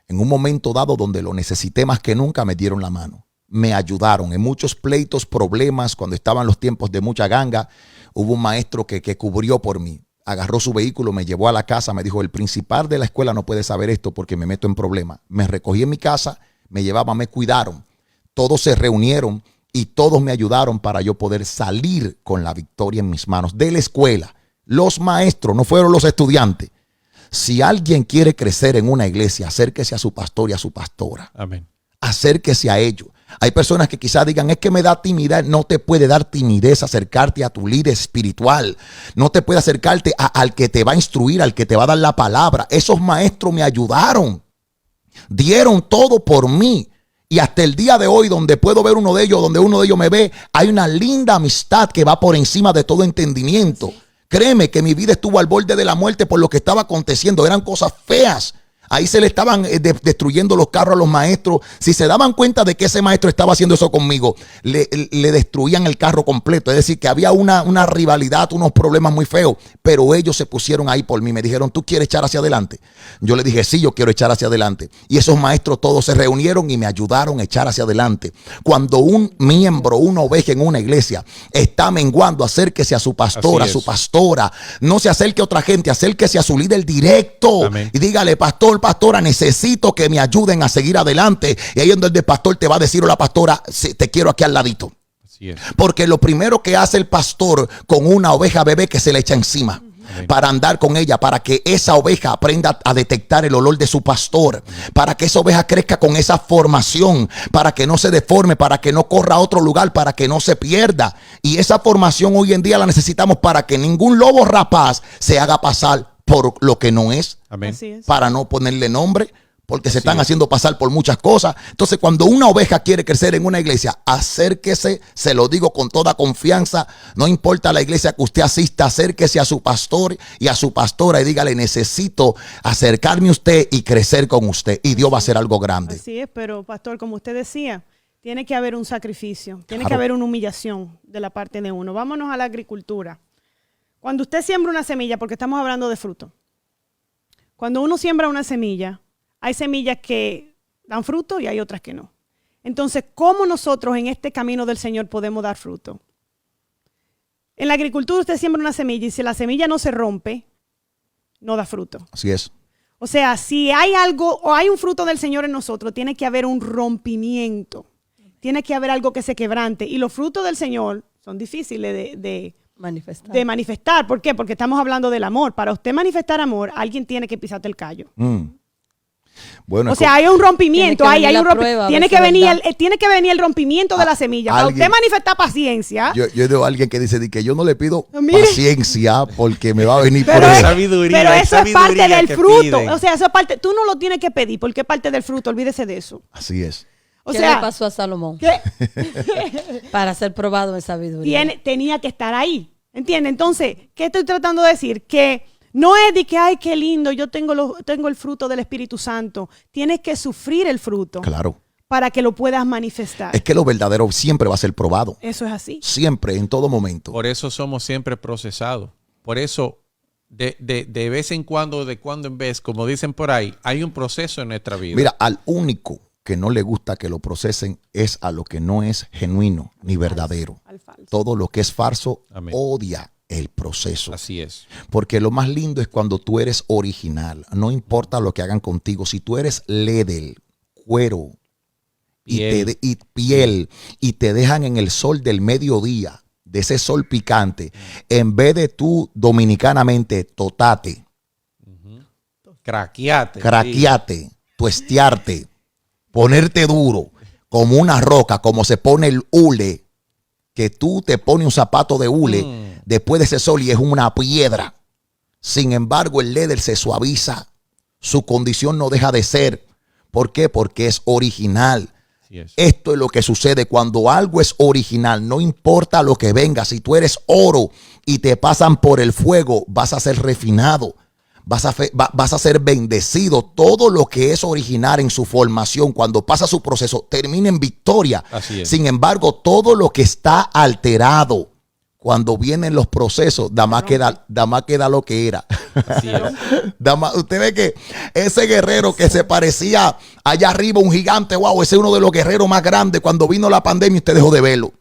En un momento dado donde lo necesité más que nunca, me dieron la mano. me ayudaron. En muchos pleitos, problemas, cuando estaban los tiempos de mucha ganga, hubo un maestro que cubrió por mí. Agarró su vehículo, me llevó a la casa, me dijo, el principal de la escuela no puede saber esto porque me meto en problemas. Me recogí en mi casa, me llevaban, me cuidaron. Todos se reunieron y todos me ayudaron para yo poder salir con la victoria en mis manos de la escuela. Los maestros, no fueron los estudiantes. Si alguien quiere crecer en una iglesia, acérquese a su pastor y a su pastora. Amén. Acérquese a ellos. Hay personas que quizás digan, es que me da timidez. No te puede dar timidez acercarte a tu líder espiritual. No te puede acercarte al que te va a instruir, al que te va a dar la palabra. Esos maestros me ayudaron. Dieron todo por mí. Y hasta el día de hoy, donde puedo ver uno de ellos, donde uno de ellos me ve, hay una linda amistad que va por encima de todo entendimiento. Créeme que mi vida estuvo al borde de la muerte por lo que estaba aconteciendo. Eran cosas feas. Ahí se le estaban destruyendo los carros a los maestros. Si se daban cuenta de que ese maestro estaba haciendo eso conmigo, le destruían el carro completo. Es decir, que había una rivalidad, unos problemas muy feos. Pero ellos se pusieron ahí por mí. Me dijeron, ¿tú quieres echar hacia adelante? Yo le dije, sí, yo quiero echar hacia adelante. Y esos maestros todos se reunieron y me ayudaron a echar hacia adelante. Cuando un miembro, una oveja en una iglesia está menguando, acérquese a su pastor, a su pastora. No se acerque a otra gente, acérquese a su líder directo. Amén. Y dígale, pastora, necesito que me ayuden a seguir adelante. Y ahí es donde el pastor te va a decir, o la pastora, te quiero aquí al ladito. Así es. Porque lo primero que hace el pastor con una oveja bebé que se le echa encima. Para andar con ella, para que esa oveja aprenda a detectar el olor de su pastor, para que esa oveja crezca con esa formación, para que no se deforme, para que no corra a otro lugar, para que no se pierda. Y esa formación hoy en día la necesitamos para que ningún lobo rapaz se haga pasar por lo que no es. Amén. Así es. Para no ponerle nombre, porque se están haciendo pasar por muchas cosas. Entonces, cuando una oveja quiere crecer en una iglesia, acérquese, se lo digo con toda confianza, no importa la iglesia que usted asista, acérquese a su pastor y a su pastora y dígale, necesito acercarme a usted y crecer con usted, y Dios va a hacer algo grande. Así es, pero pastor, como usted decía, tiene que haber un sacrificio, tiene Claro. que haber una humillación de la parte de uno. Vámonos a la agricultura. Cuando usted siembra una semilla, porque estamos hablando de fruto, cuando uno siembra una semilla, hay semillas que dan fruto y hay otras que no. Entonces, ¿cómo nosotros en este camino del Señor podemos dar fruto? En la agricultura usted siembra una semilla y si la semilla no se rompe, no da fruto. Así es. O sea, si hay algo o hay un fruto del Señor en nosotros, tiene que haber un rompimiento. Tiene que haber algo que se quebrante. Y los frutos del Señor son difíciles de manifestar. ¿Por qué? Porque estamos hablando del amor. Para usted manifestar amor, alguien tiene que pisarte el callo. Bueno, O sea, hay un rompimiento, Tiene que venir la prueba, a ver tiene si que es venir verdad. tiene que venir el rompimiento de la semilla. Para alguien- usted manifestar paciencia. yo digo a alguien que dice que yo no le pido Mire. paciencia porque me va a venir Pero, por es- eso. sabiduría, pero hay eso es parte sabiduría del que fruto. piden. O sea, eso es parte, tú no lo tienes que pedir porque es parte del fruto. Olvídese de eso. Así es. O ¿Qué sea, le pasó a Salomón? ¿qué? Para ser probado en sabiduría. Tenía que estar ahí. ¿Entiendes? Entonces, ¿qué estoy tratando de decir? Que no es de que, ay, qué lindo, yo tengo el fruto del Espíritu Santo. Tienes que sufrir el fruto Claro. para que lo puedas manifestar. Es que lo verdadero siempre va a ser probado. Eso es así. Siempre, en todo momento. Por eso somos siempre procesados. Por eso, de vez en cuando, de cuando en vez, como dicen por ahí, hay un proceso en nuestra vida. Mira, al único que no le gusta que lo procesen es a lo que no es genuino ni verdadero. Al falso. Todo lo que es falso Amén. odia el proceso. Así es. Porque lo más lindo es cuando tú eres original. No importa lo que hagan contigo. Si tú eres ledel, cuero Piel. y piel y te dejan en el sol del mediodía, de ese sol picante, en vez de tú dominicanamente totate, Craqueate. craqueate, tuestearte, ponerte duro como una roca, como se pone el hule, que tú te pones un zapato de hule después de ese sol y es una piedra. Sin embargo, el ledel se suaviza, su condición no deja de ser. ¿Por qué? Porque es original. Así es. Esto es lo que sucede cuando algo es original. No importa lo que venga. Si tú eres oro y te pasan por el fuego, vas a ser refinado. Vas a ser bendecido. Todo lo que es original en su formación, cuando pasa su proceso, termina en victoria. Así es. Sin embargo, todo lo que está alterado, cuando vienen los procesos, da más queda lo que era. Así es. Usted ve que ese guerrero que se parecía allá arriba, un gigante, wow, ese es uno de los guerreros más grandes. Cuando vino la pandemia, usted dejó de verlo.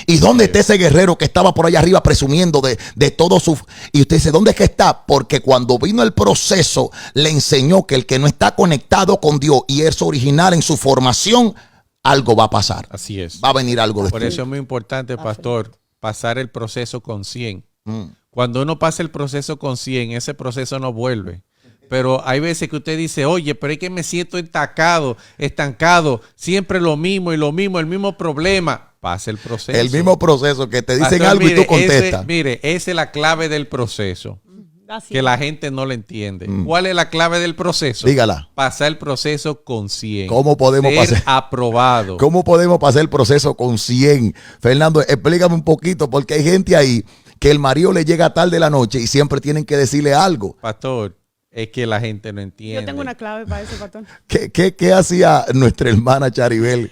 ¿Y dónde está ese guerrero que estaba por allá arriba presumiendo de todo su... Y usted dice, ¿dónde es que está? Porque cuando vino el proceso, le enseñó que el que no está conectado con Dios y es original en su formación, algo va a pasar. Así es. Va a venir algo Por después. eso es muy importante, pastor, pasar el proceso con 100. Mm. Cuando uno pasa el proceso con 100, ese proceso no vuelve. Pero hay veces que usted dice, oye, pero es que me siento estancado, siempre lo mismo, el mismo problema. Pasa el proceso. El mismo proceso que te dicen Pastor, algo mire, y tú contestas. Esa es la clave del proceso, Así que es. la gente no lo entiende. ¿Cuál es la clave del proceso? Dígala. Pasar el proceso con 100. ¿Cómo podemos Ser pasar? aprobado. ¿Cómo podemos pasar el proceso con 100? Fernando, explícame un poquito, porque hay gente ahí que el marido le llega tarde la noche y siempre tienen que decirle algo. Pastor, es que la gente no entiende. Yo tengo una clave para eso, pastor. ¿Qué hacía nuestra hermana Charibel?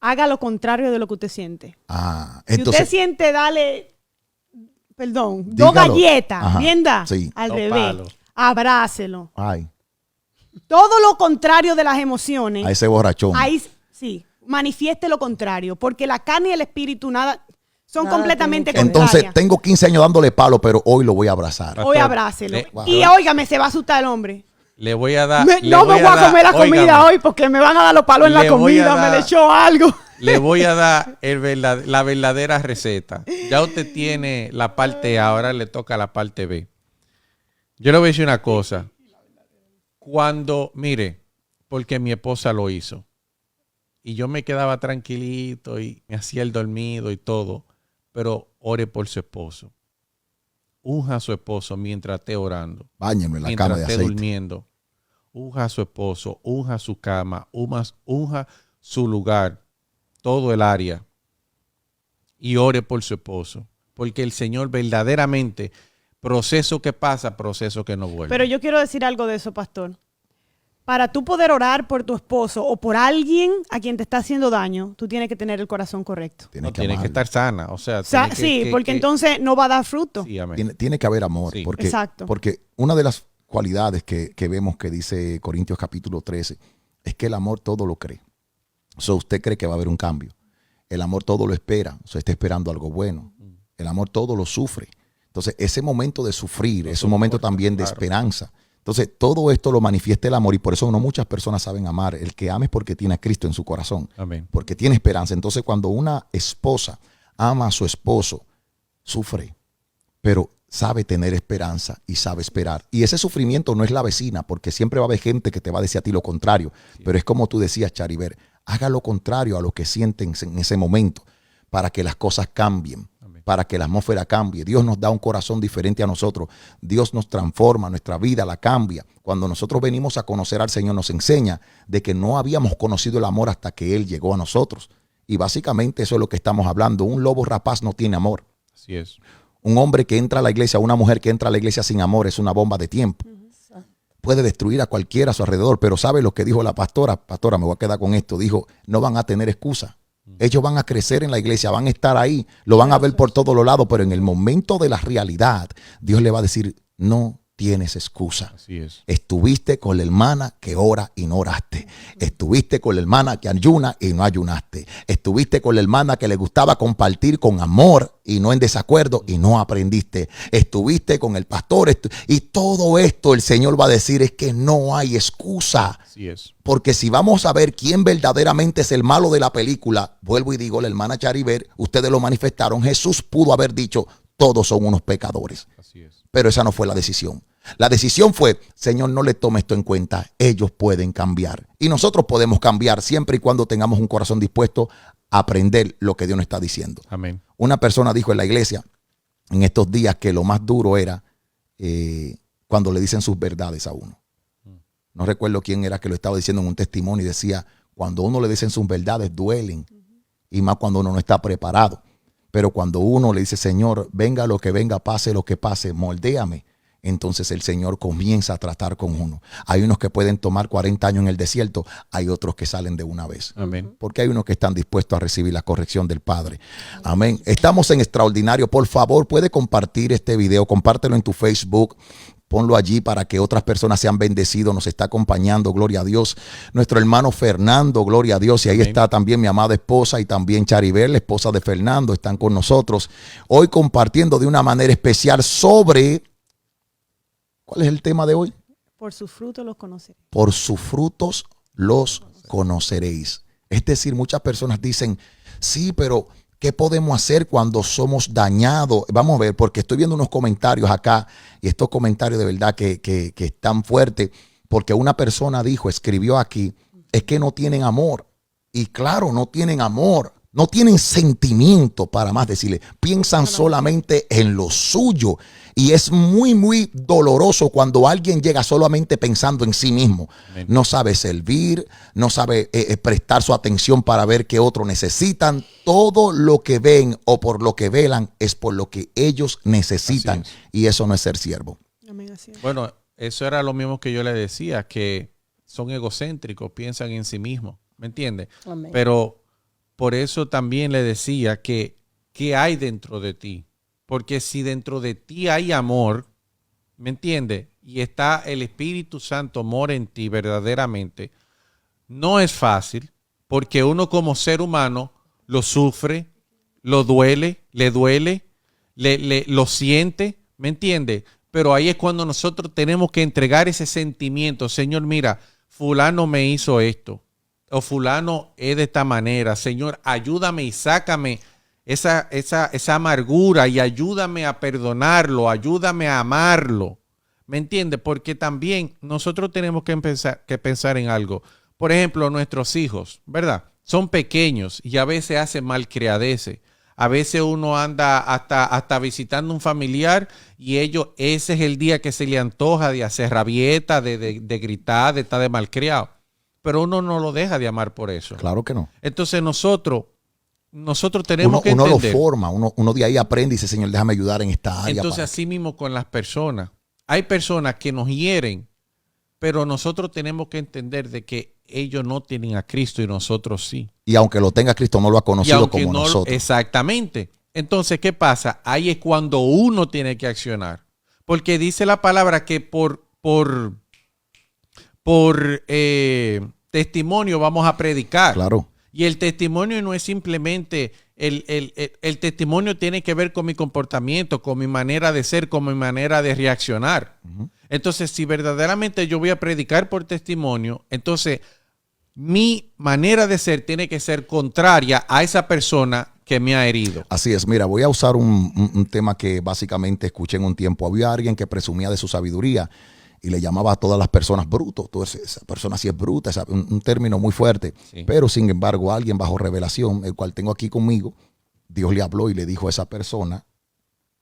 Haga lo contrario de lo que usted siente. Ah, Si entonces, usted siente, dale, perdón, dos Dígalo. galletas, Ajá, bien da, sí. al Dos bebé, palos. abrácelo. ay, Todo lo contrario de las emociones, a ese borrachón. ahí sí, manifieste lo contrario, porque la carne y el espíritu son Nada completamente tienen que ver. Entonces, contrarias. tengo 15 años dándole palo, pero hoy lo voy a abrazar. Hoy abrácelo. Wow. Y óigame, se va a asustar el hombre. Le voy a dar. No me voy a comer la comida óigame, hoy porque me van a dar los palos en la Le voy a comida, me dar- le echó algo. Le voy a dar la verdadera receta. Ya usted tiene la parte A, ahora le toca la parte B. Yo le voy a decir una cosa. Mire, porque mi esposa lo hizo. Y yo me quedaba tranquilito y me hacía el dormido y todo. Pero ore por su esposo. Unja a su esposo mientras esté orando. Báñenme en la Mientras cama de esté aceite. durmiendo. Unja a su esposo, unja su cama, unja su lugar, todo el área. Y ore por su esposo. Porque el Señor verdaderamente, proceso que pasa, proceso que no vuelve. Pero yo quiero decir algo de eso, pastor. Para tú poder orar por tu esposo o por alguien a quien te está haciendo daño, tú tienes que tener el corazón correcto. no tiene que amarlo. estar sana. O sea, O sea, tiene sí, que- porque que- entonces no va a dar fruto. Sí, amén. Tiene que haber amor. Sí. Porque, Exacto. porque una de las cualidades que vemos que dice Corintios capítulo 13 es que el amor todo lo cree. So, usted cree que va a haber un cambio. El amor todo lo espera. So, está esperando algo bueno. El amor todo lo sufre. Entonces, ese momento de sufrir es un momento también de claro. esperanza. Entonces, todo esto lo manifiesta el amor y por eso no muchas personas saben amar. El que ama es porque tiene a Cristo en su corazón, Amén. porque tiene esperanza. Entonces, cuando una esposa ama a su esposo, sufre, pero sabe tener esperanza y sabe esperar. Y ese sufrimiento no es la vecina, porque siempre va a haber gente que te va a decir a ti lo contrario. Pero es como tú decías, Chariver, haga lo contrario a lo que sienten en ese momento para que las cosas cambien, para que la atmósfera cambie. Dios nos da un corazón diferente a nosotros. Dios nos transforma, nuestra vida la cambia. Cuando nosotros venimos a conocer al Señor, nos enseña de que no habíamos conocido el amor hasta que Él llegó a nosotros. Y básicamente eso es lo que estamos hablando. Un lobo rapaz no tiene amor. Así es. Un hombre que entra a la iglesia, una mujer que entra a la iglesia sin amor es una bomba de tiempo. Puede destruir a cualquiera a su alrededor, pero ¿sabe lo que dijo la pastora? Pastora, me voy a quedar con esto. Dijo, no van a tener excusa. Ellos van a crecer en la iglesia, van a estar ahí, lo van a ver por todos los lados, pero en el momento de la realidad, Dios le va a decir, no tienes excusa. Así es. Estuviste con la hermana que ora y no oraste. Estuviste con la hermana que ayuna y no ayunaste. Estuviste con la hermana que le gustaba compartir con amor y no en desacuerdo y no aprendiste. Estuviste con el pastor y todo esto el Señor va a decir es que no hay excusa. Así es. Porque si vamos a ver quién verdaderamente es el malo de la película, vuelvo y digo, la hermana Chariver, ustedes lo manifestaron, Jesús pudo haber dicho, todos son unos pecadores. Así es. Pero esa no fue la decisión. La decisión fue, Señor, no le tome esto en cuenta. Ellos pueden cambiar. Y nosotros podemos cambiar siempre y cuando tengamos un corazón dispuesto a aprender lo que Dios nos está diciendo. Amén. Una persona dijo en la iglesia en estos días que lo más duro era cuando le dicen sus verdades a uno. No recuerdo quién era que lo estaba diciendo en un testimonio y decía, cuando a uno le dicen sus verdades duelen. Y más cuando uno no está preparado. Pero cuando uno le dice, Señor, venga lo que venga, pase lo que pase, moldéame. entonces el Señor comienza a tratar con uno. Hay unos que pueden tomar 40 años en el desierto, hay otros que salen de una vez. Amén. Porque hay unos que están dispuestos a recibir la corrección del Padre. Amén. Estamos en Extraordinario. Por favor, puede compartir este video, compártelo en tu Facebook. Ponlo allí para que otras personas sean bendecidos. Nos está acompañando, gloria a Dios, nuestro hermano Fernando, gloria a Dios. Y ahí está también mi amada esposa y también Charibel, la esposa de Fernando, están con nosotros. Hoy compartiendo de una manera especial sobre, ¿cuál es el tema de hoy? Por sus frutos los conoceréis. Por sus frutos los conoceréis. Es decir, muchas personas dicen, sí, pero ¿qué podemos hacer cuando somos dañados? Vamos a ver, porque estoy viendo unos comentarios acá y estos comentarios de verdad que están fuertes, porque una persona escribió aquí, es que no tienen amor. Y claro, no tienen amor, no tienen sentimiento, para más decirle, piensan solamente en lo suyo. Y es muy, muy doloroso cuando alguien llega solamente pensando en sí mismo. Amén. No sabe servir, no sabe prestar su atención para ver qué otros necesitan. Todo lo que ven o por lo que velan es por lo que ellos necesitan. Y eso no es ser siervo. Amén, así es. Bueno, eso era lo mismo que yo le decía, que son egocéntricos, piensan en sí mismos, ¿me entiende? Amén. Pero por eso también le decía que ¿qué hay dentro de ti? Porque si dentro de ti hay amor, ¿me entiende? Y está el Espíritu Santo mora en ti verdaderamente, no es fácil, porque uno como ser humano lo sufre, lo duele, lo siente, ¿me entiende? Pero ahí es cuando nosotros tenemos que entregar ese sentimiento. Señor, mira, fulano me hizo esto, o fulano es de esta manera. Señor, ayúdame y sácame esa amargura y ayúdame a perdonarlo, ayúdame a amarlo. ¿Me entiende? Porque también nosotros tenemos que pensar en algo. Por ejemplo, nuestros hijos, ¿verdad? Son pequeños y a veces hacen malcriadeces. A veces uno anda hasta visitando un familiar y ese es el día que se le antoja de hacer rabieta, de gritar, de estar de malcriado. Pero uno no lo deja de amar por eso. Claro que no. Entonces nosotros tenemos que entender. Uno lo forma, uno de ahí aprende y dice, Señor, déjame ayudar en esta área. Entonces así mismo con las personas. Hay personas que nos hieren, pero nosotros tenemos que entender de que ellos no tienen a Cristo y nosotros sí. Y aunque lo tenga Cristo, no lo ha conocido como nosotros. Exactamente. Entonces, ¿qué pasa? Ahí es cuando uno tiene que accionar. Porque dice la palabra que por testimonio vamos a predicar. Claro. Y el testimonio no es simplemente, el testimonio tiene que ver con mi comportamiento, con mi manera de ser, con mi manera de reaccionar. Uh-huh. Entonces, si verdaderamente yo voy a predicar por testimonio, entonces mi manera de ser tiene que ser contraria a esa persona que me ha herido. Así es. Mira, voy a usar un tema que básicamente escuché en un tiempo. Había alguien que presumía de su sabiduría y le llamaba a todas las personas brutos. Entonces, esa persona sí es bruta, un término muy fuerte. Sí. Pero, sin embargo, alguien bajo revelación, el cual tengo aquí conmigo, Dios le habló y le dijo a esa persona,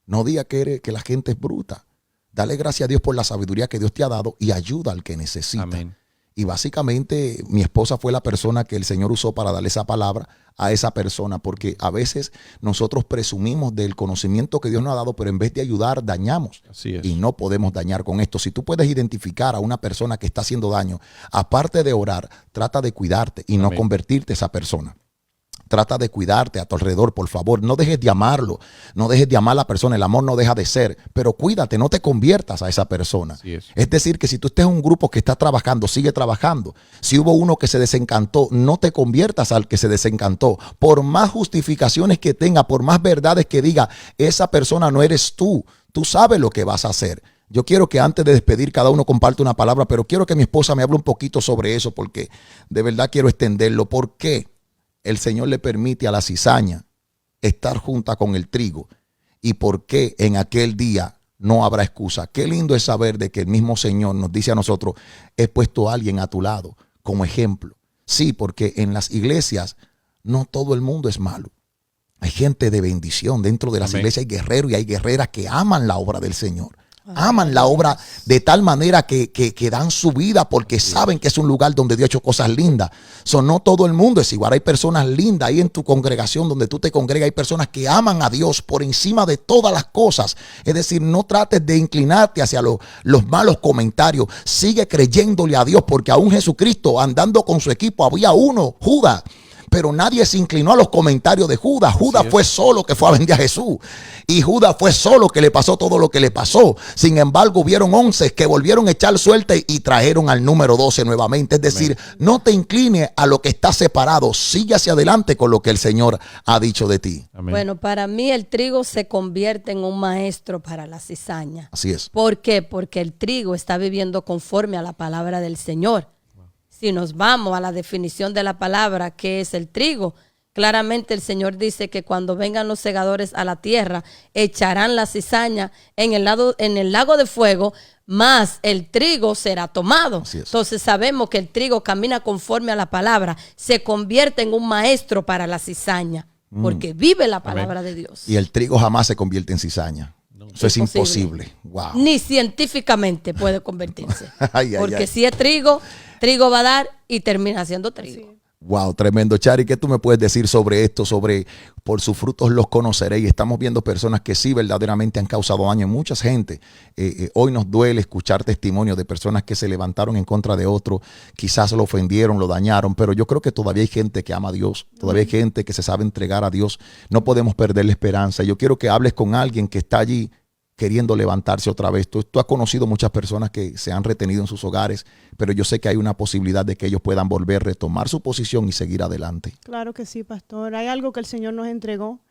no diga que la gente es bruta. Dale gracias a Dios por la sabiduría que Dios te ha dado y ayuda al que necesita. Amén. Y básicamente mi esposa fue la persona que el Señor usó para darle esa palabra a esa persona, porque a veces nosotros presumimos del conocimiento que Dios nos ha dado, pero en vez de ayudar, dañamos. Así es. Y no podemos dañar con esto. Si tú puedes identificar a una persona que está haciendo daño, aparte de orar, trata de cuidarte y no convertirte en esa persona. Trata de cuidarte a tu alrededor, por favor. No dejes de amarlo. No dejes de amar a la persona. El amor no deja de ser. Pero cuídate, no te conviertas a esa persona. Es decir, que si tú estás en un grupo que está trabajando, sigue trabajando. Si hubo uno que se desencantó, no te conviertas al que se desencantó. Por más justificaciones que tenga, por más verdades que diga, esa persona no eres tú. Tú sabes lo que vas a hacer. Yo quiero que antes de despedir cada uno comparte una palabra, pero quiero que mi esposa me hable un poquito sobre eso porque de verdad quiero extenderlo. ¿Por qué el Señor le permite a la cizaña estar junta con el trigo? ¿Y por qué en aquel día no habrá excusa? Qué lindo es saber de que el mismo Señor nos dice a nosotros, he puesto a alguien a tu lado como ejemplo. Sí, porque en las iglesias no todo el mundo es malo. Hay gente de bendición. Dentro de las iglesias hay guerreros y hay guerreras que aman la obra del Señor. Aman la obra de tal manera que dan su vida porque saben que es un lugar donde Dios ha hecho cosas lindas. No todo el mundo es igual. Hay personas lindas ahí en tu congregación donde tú te congregas. Hay personas que aman a Dios por encima de todas las cosas. Es decir, no trates de inclinarte hacia los malos comentarios. Sigue creyéndole a Dios, porque aún Jesucristo andando con su equipo había uno, Judas. Pero nadie se inclinó a los comentarios de Judas. Judas fue solo que fue a vender a Jesús. Y Judas fue solo que le pasó todo lo que le pasó. Sin embargo, hubieron 11 que volvieron a echar suerte y trajeron al número 12 nuevamente. Es decir, no te inclines a lo que está separado. Sigue hacia adelante con lo que el Señor ha dicho de ti. Amén. Bueno, para mí el trigo se convierte en un maestro para la cizaña. Así es. ¿Por qué? Porque el trigo está viviendo conforme a la palabra del Señor. Si nos vamos a la definición de la palabra, ¿qué es el trigo? Claramente el Señor dice que cuando vengan los segadores a la tierra, echarán la cizaña en el lago de fuego, más el trigo será tomado. Entonces sabemos que el trigo camina conforme a la palabra, se convierte en un maestro para la cizaña, porque vive la palabra de Dios. Y el trigo jamás se convierte en cizaña. Eso es imposible. Wow. Ni científicamente puede convertirse. Ay, porque ay. si es trigo, trigo va a dar y termina siendo trigo. Wow, tremendo. Chari, ¿qué tú me puedes decir sobre esto? Sobre por sus frutos los conoceréis. Estamos viendo personas que sí verdaderamente han causado daño en mucha gente. Hoy nos duele escuchar testimonios de personas que se levantaron en contra de otro. Quizás lo ofendieron, lo dañaron, pero yo creo que todavía hay gente que ama a Dios. Todavía hay gente que se sabe entregar a Dios. No podemos perder la esperanza. Yo quiero que hables con alguien que está allí queriendo levantarse otra vez. Tú has conocido muchas personas que se han retenido en sus hogares, pero yo sé que hay una posibilidad de que ellos puedan volver, retomar su posición y seguir adelante. Claro que sí, pastor. Hay algo que el Señor nos entregó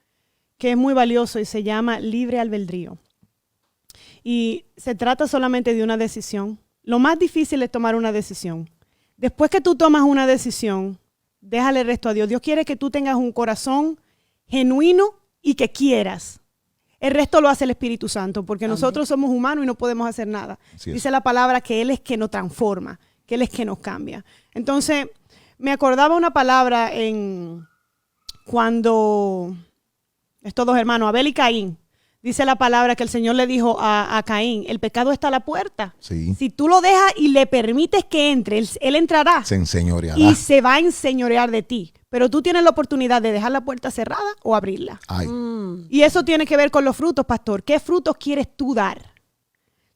que es muy valioso y se llama libre albedrío. Y se trata solamente de una decisión. Lo más difícil es tomar una decisión. Después que tú tomas una decisión, déjale el resto a Dios. Dios quiere que tú tengas un corazón genuino y que quieras. El resto lo hace el Espíritu Santo, porque nosotros somos humanos y no podemos hacer nada. Dice la palabra que Él es que nos transforma, que Él es que nos cambia. Entonces, me acordaba una palabra cuando estos dos hermanos, Abel y Caín, dice la palabra que el Señor le dijo a Caín, el pecado está a la puerta. Sí. Si tú lo dejas y le permites que entre, él entrará. Se enseñoreará. Y se va a enseñorear de ti. Pero tú tienes la oportunidad de dejar la puerta cerrada o abrirla. Ay. Y eso tiene que ver con los frutos, pastor. ¿Qué frutos quieres tú dar?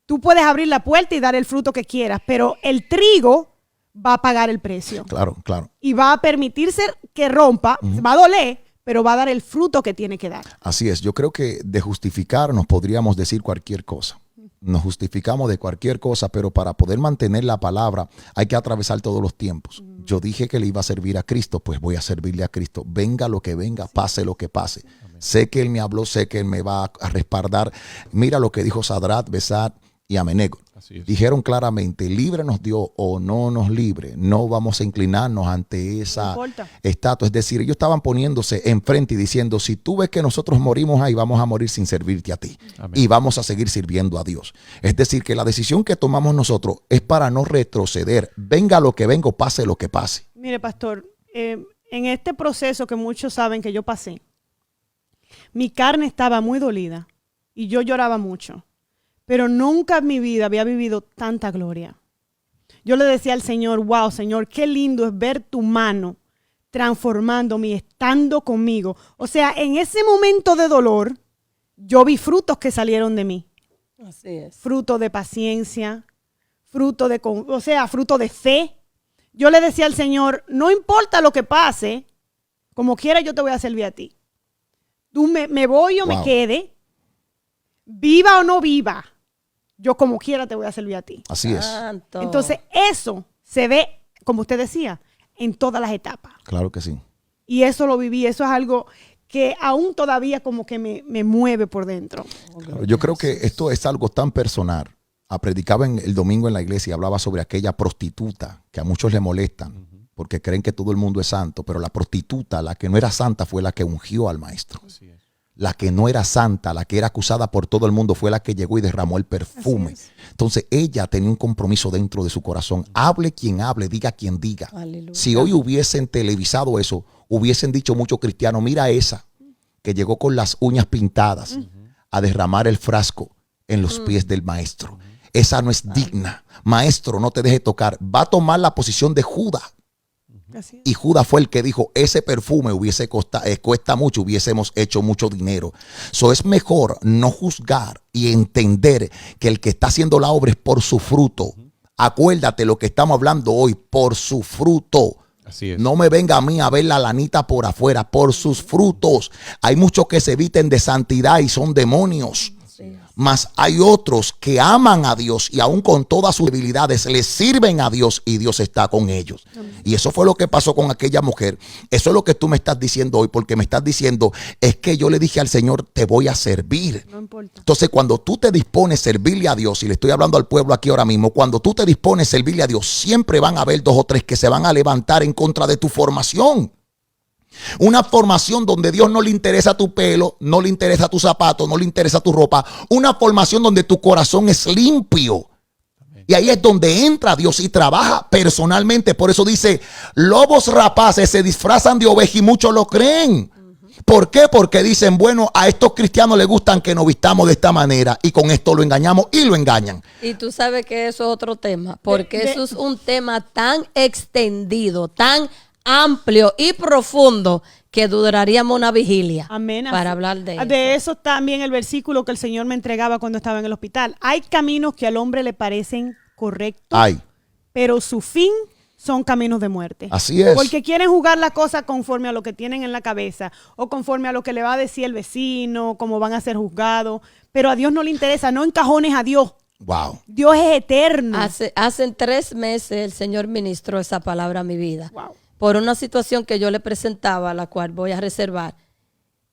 Tú puedes abrir la puerta y dar el fruto que quieras, pero el trigo va a pagar el precio. Claro, claro. Y va a permitirse que rompa, va a doler, pero va a dar el fruto que tiene que dar. Así es. Yo creo que de justificarnos podríamos decir cualquier cosa. Nos justificamos de cualquier cosa, pero para poder mantener la palabra hay que atravesar todos los tiempos. Yo dije que le iba a servir a Cristo, pues voy a servirle a Cristo. Venga lo que venga, pase lo que pase. Sé que Él me habló, sé que Él me va a respaldar. Mira lo que dijo Sadrach, Mesach y Abednego. Dijeron claramente, libre nos dio o no nos libre. No vamos a inclinarnos ante esa estatua. Es decir, ellos estaban poniéndose enfrente y diciendo, si tú ves que nosotros morimos ahí, vamos a morir sin servirte a ti. Amén. Y vamos a seguir sirviendo a Dios. Es decir, que la decisión que tomamos nosotros es para no retroceder. Venga lo que venga, pase lo que pase. Mire, pastor, en este proceso que muchos saben que yo pasé, mi carne estaba muy dolida y yo lloraba mucho. Pero nunca en mi vida había vivido tanta gloria. Yo le decía al Señor, wow, Señor, qué lindo es ver tu mano transformándome y estando conmigo. O sea, en ese momento de dolor, yo vi frutos que salieron de mí. Así es. Fruto de paciencia, fruto de fe. Yo le decía al Señor, no importa lo que pase, como quiera yo te voy a servir a ti. Tú me voy o me quede, viva o no viva. Yo como quiera te voy a servir a ti. Así es. Entonces eso se ve, como usted decía, en todas las etapas. Claro que sí. Y eso lo viví, eso es algo que aún todavía como que me mueve por dentro. Claro, yo creo que esto es algo tan personal. Predicaba el domingo en la iglesia y hablaba sobre aquella prostituta que a muchos le molestan porque creen que todo el mundo es santo, pero la prostituta, la que no era santa, fue la que ungió al maestro. Así es. La que no era santa, la que era acusada por todo el mundo, fue la que llegó y derramó el perfume. Entonces ella tenía un compromiso dentro de su corazón. Hable quien hable, diga quien diga. Aleluya. Si hoy hubiesen televisado eso, hubiesen dicho muchos cristianos, mira esa que llegó con las uñas pintadas a derramar el frasco. en los pies del maestro. Esa no es digna. Maestro, no te deje tocar. Va a tomar la posición de Judas. Así es. Y Judas fue el que dijo, ese perfume cuesta mucho, hubiésemos hecho mucho dinero. Es mejor no juzgar y entender que el que está haciendo la obra es por su fruto. Acuérdate lo que estamos hablando hoy, por su fruto. Así es. No me venga a mí a ver la lanita por afuera, por sus frutos. Hay muchos que se visten de santidad y son demonios. Mas hay otros que aman a Dios y aún con todas sus debilidades le sirven a Dios y Dios está con ellos. Y eso fue lo que pasó con aquella mujer. Eso es lo que tú me estás diciendo hoy, porque me estás diciendo, es que yo le dije al Señor, te voy a servir. No importa. Entonces, cuando tú te dispones a servirle a Dios, y le estoy hablando al pueblo aquí ahora mismo, cuando tú te dispones a servirle a Dios, siempre van a haber 2 o 3 que se van a levantar en contra de tu formación. Una formación donde Dios no le interesa tu pelo, no le interesa tu zapato, no le interesa tu ropa. Una formación donde tu corazón es limpio. Y ahí es donde entra Dios y trabaja personalmente. Por eso dice, lobos rapaces se disfrazan de oveja y muchos lo creen. ¿Por qué? Porque dicen, bueno, a estos cristianos les gustan que nos vistamos de esta manera y con esto lo engañamos y lo engañan. Y tú sabes que eso es otro tema, porque eso es un tema tan extendido, tan amplio y profundo que duraríamos una vigilia. Amén. Para hablar de eso. De eso también el versículo que el Señor me entregaba cuando estaba en el hospital. Hay caminos que al hombre le parecen correctos, pero su fin son caminos de muerte. Así es. Porque quieren jugar la cosa conforme a lo que tienen en la cabeza o conforme a lo que le va a decir el vecino, cómo van a ser juzgados. Pero a Dios no le interesa, no encajones a Dios. Wow. Dios es eterno. Hace 3 meses el Señor ministró esa palabra a mi vida. Wow. Por una situación que yo le presentaba, la cual voy a reservar.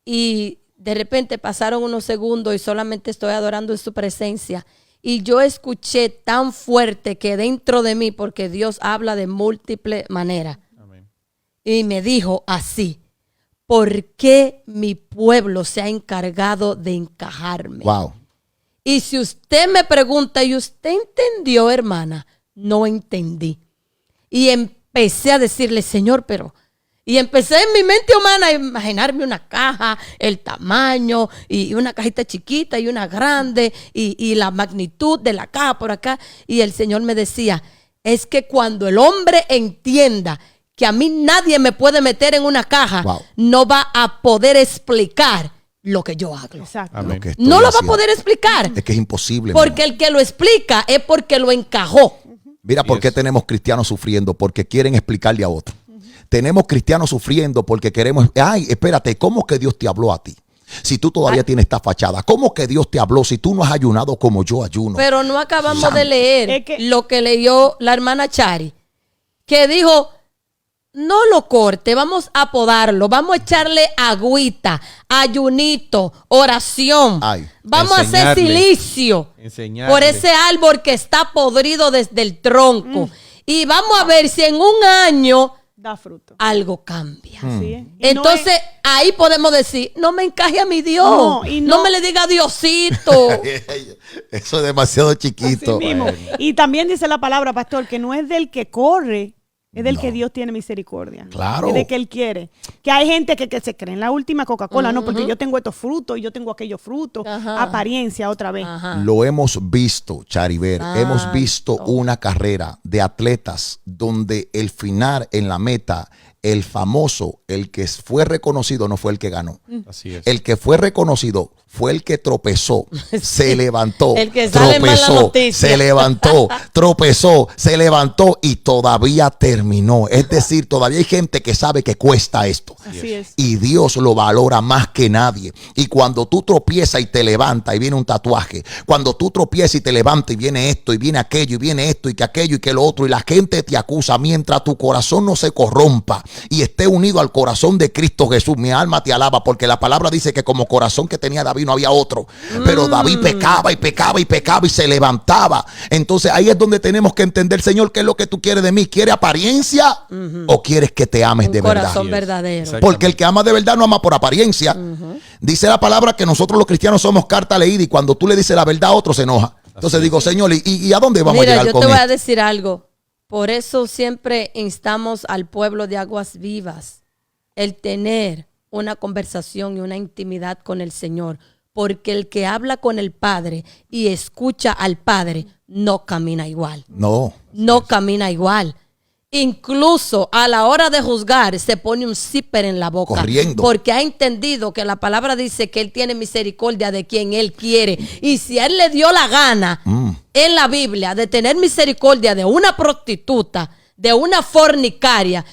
Y de repente pasaron unos segundos y solamente estoy adorando en su presencia. Y yo escuché tan fuerte que dentro de mí, porque Dios habla de múltiples maneras. Amén. Y me dijo así, ¿por qué mi pueblo se ha encargado de encajarme? Wow. Y si usted me pregunta, ¿y usted entendió, hermana? No entendí. Y empecé a decirle, Señor, pero... Y empecé en mi mente humana a imaginarme una caja, el tamaño, y una cajita chiquita y una grande, y la magnitud de la caja por acá. Y el Señor me decía, es que cuando el hombre entienda que a mí nadie me puede meter en una caja, no va a poder explicar lo que yo hago. Exacto. Amén. No lo va a poder explicar. Es que es imposible. Porque el que lo explica es porque lo encajó. Mira por qué tenemos cristianos sufriendo, porque quieren explicarle a otro. Tenemos cristianos sufriendo porque queremos, ay, espérate, ¿cómo que Dios te habló a ti? Si tú todavía tienes esta fachada, ¿cómo que Dios te habló si tú no has ayunado como yo ayuno? Pero no acabamos Santo. de leer lo que leyó la hermana Chari, que dijo, no lo corte, vamos a podarlo, vamos a echarle agüita, ayunito, oración. Vamos a hacer silicio por ese árbol que está podrido desde el tronco. Y vamos a ver si en un año da fruto. Algo cambia. Así es. Entonces, ahí podemos decir, no me encaje a mi Dios. No me le diga Diosito. Eso es demasiado chiquito. Así mismo. Y también dice la palabra, pastor, que no es del que corre, es del que Dios tiene misericordia. Claro. Es de que Él quiere. Que hay gente que se cree en la última Coca-Cola, no, porque yo tengo estos frutos y yo tengo aquellos frutos. Apariencia otra vez. Lo hemos visto, Chariver. Hemos visto una carrera de atletas donde el final en la meta, el famoso, el que fue reconocido no fue el que ganó. Así es. El que fue reconocido fue el que tropezó, se levantó, el que sale tropezó, se levantó, tropezó, se levantó y todavía terminó. Es decir, todavía hay gente que sabe que cuesta esto. Así es. Y Dios lo valora más que nadie. Y cuando tú tropiezas y te levantas y viene un tatuaje, cuando tú tropiezas y te levantas y viene esto y viene aquello y viene esto y que aquello y que lo otro y la gente te acusa, mientras tu corazón no se corrompa y esté unido al corazón de Cristo Jesús, mi alma te alaba, porque la palabra dice que como corazón que tenía David no había otro, pero David pecaba y pecaba y pecaba y se levantaba. Entonces ahí es donde tenemos que entender, Señor, ¿qué es lo que tú quieres de mí? ¿Quieres apariencia o quieres que te ames de verdad? Corazón verdadero. Porque el que ama de verdad no ama por apariencia. Dice la palabra que nosotros los cristianos somos carta leída y cuando tú le dices la verdad a otro se enoja. Entonces digo, Señor, ¿y a dónde vamos a llegar con esto? Mira, yo te voy a decir algo. Por eso siempre instamos al pueblo de Aguas Vivas el tener una conversación y una intimidad con el Señor. porque el que habla con el Padre y escucha al Padre no camina igual. No camina igual. Incluso a la hora de juzgar se pone un zipper en la boca. Corriendo. Porque ha entendido que la palabra dice que Él tiene misericordia de quien Él quiere. Y si a Él le dio la gana en la Biblia de tener misericordia de una prostituta, de una fornicaria,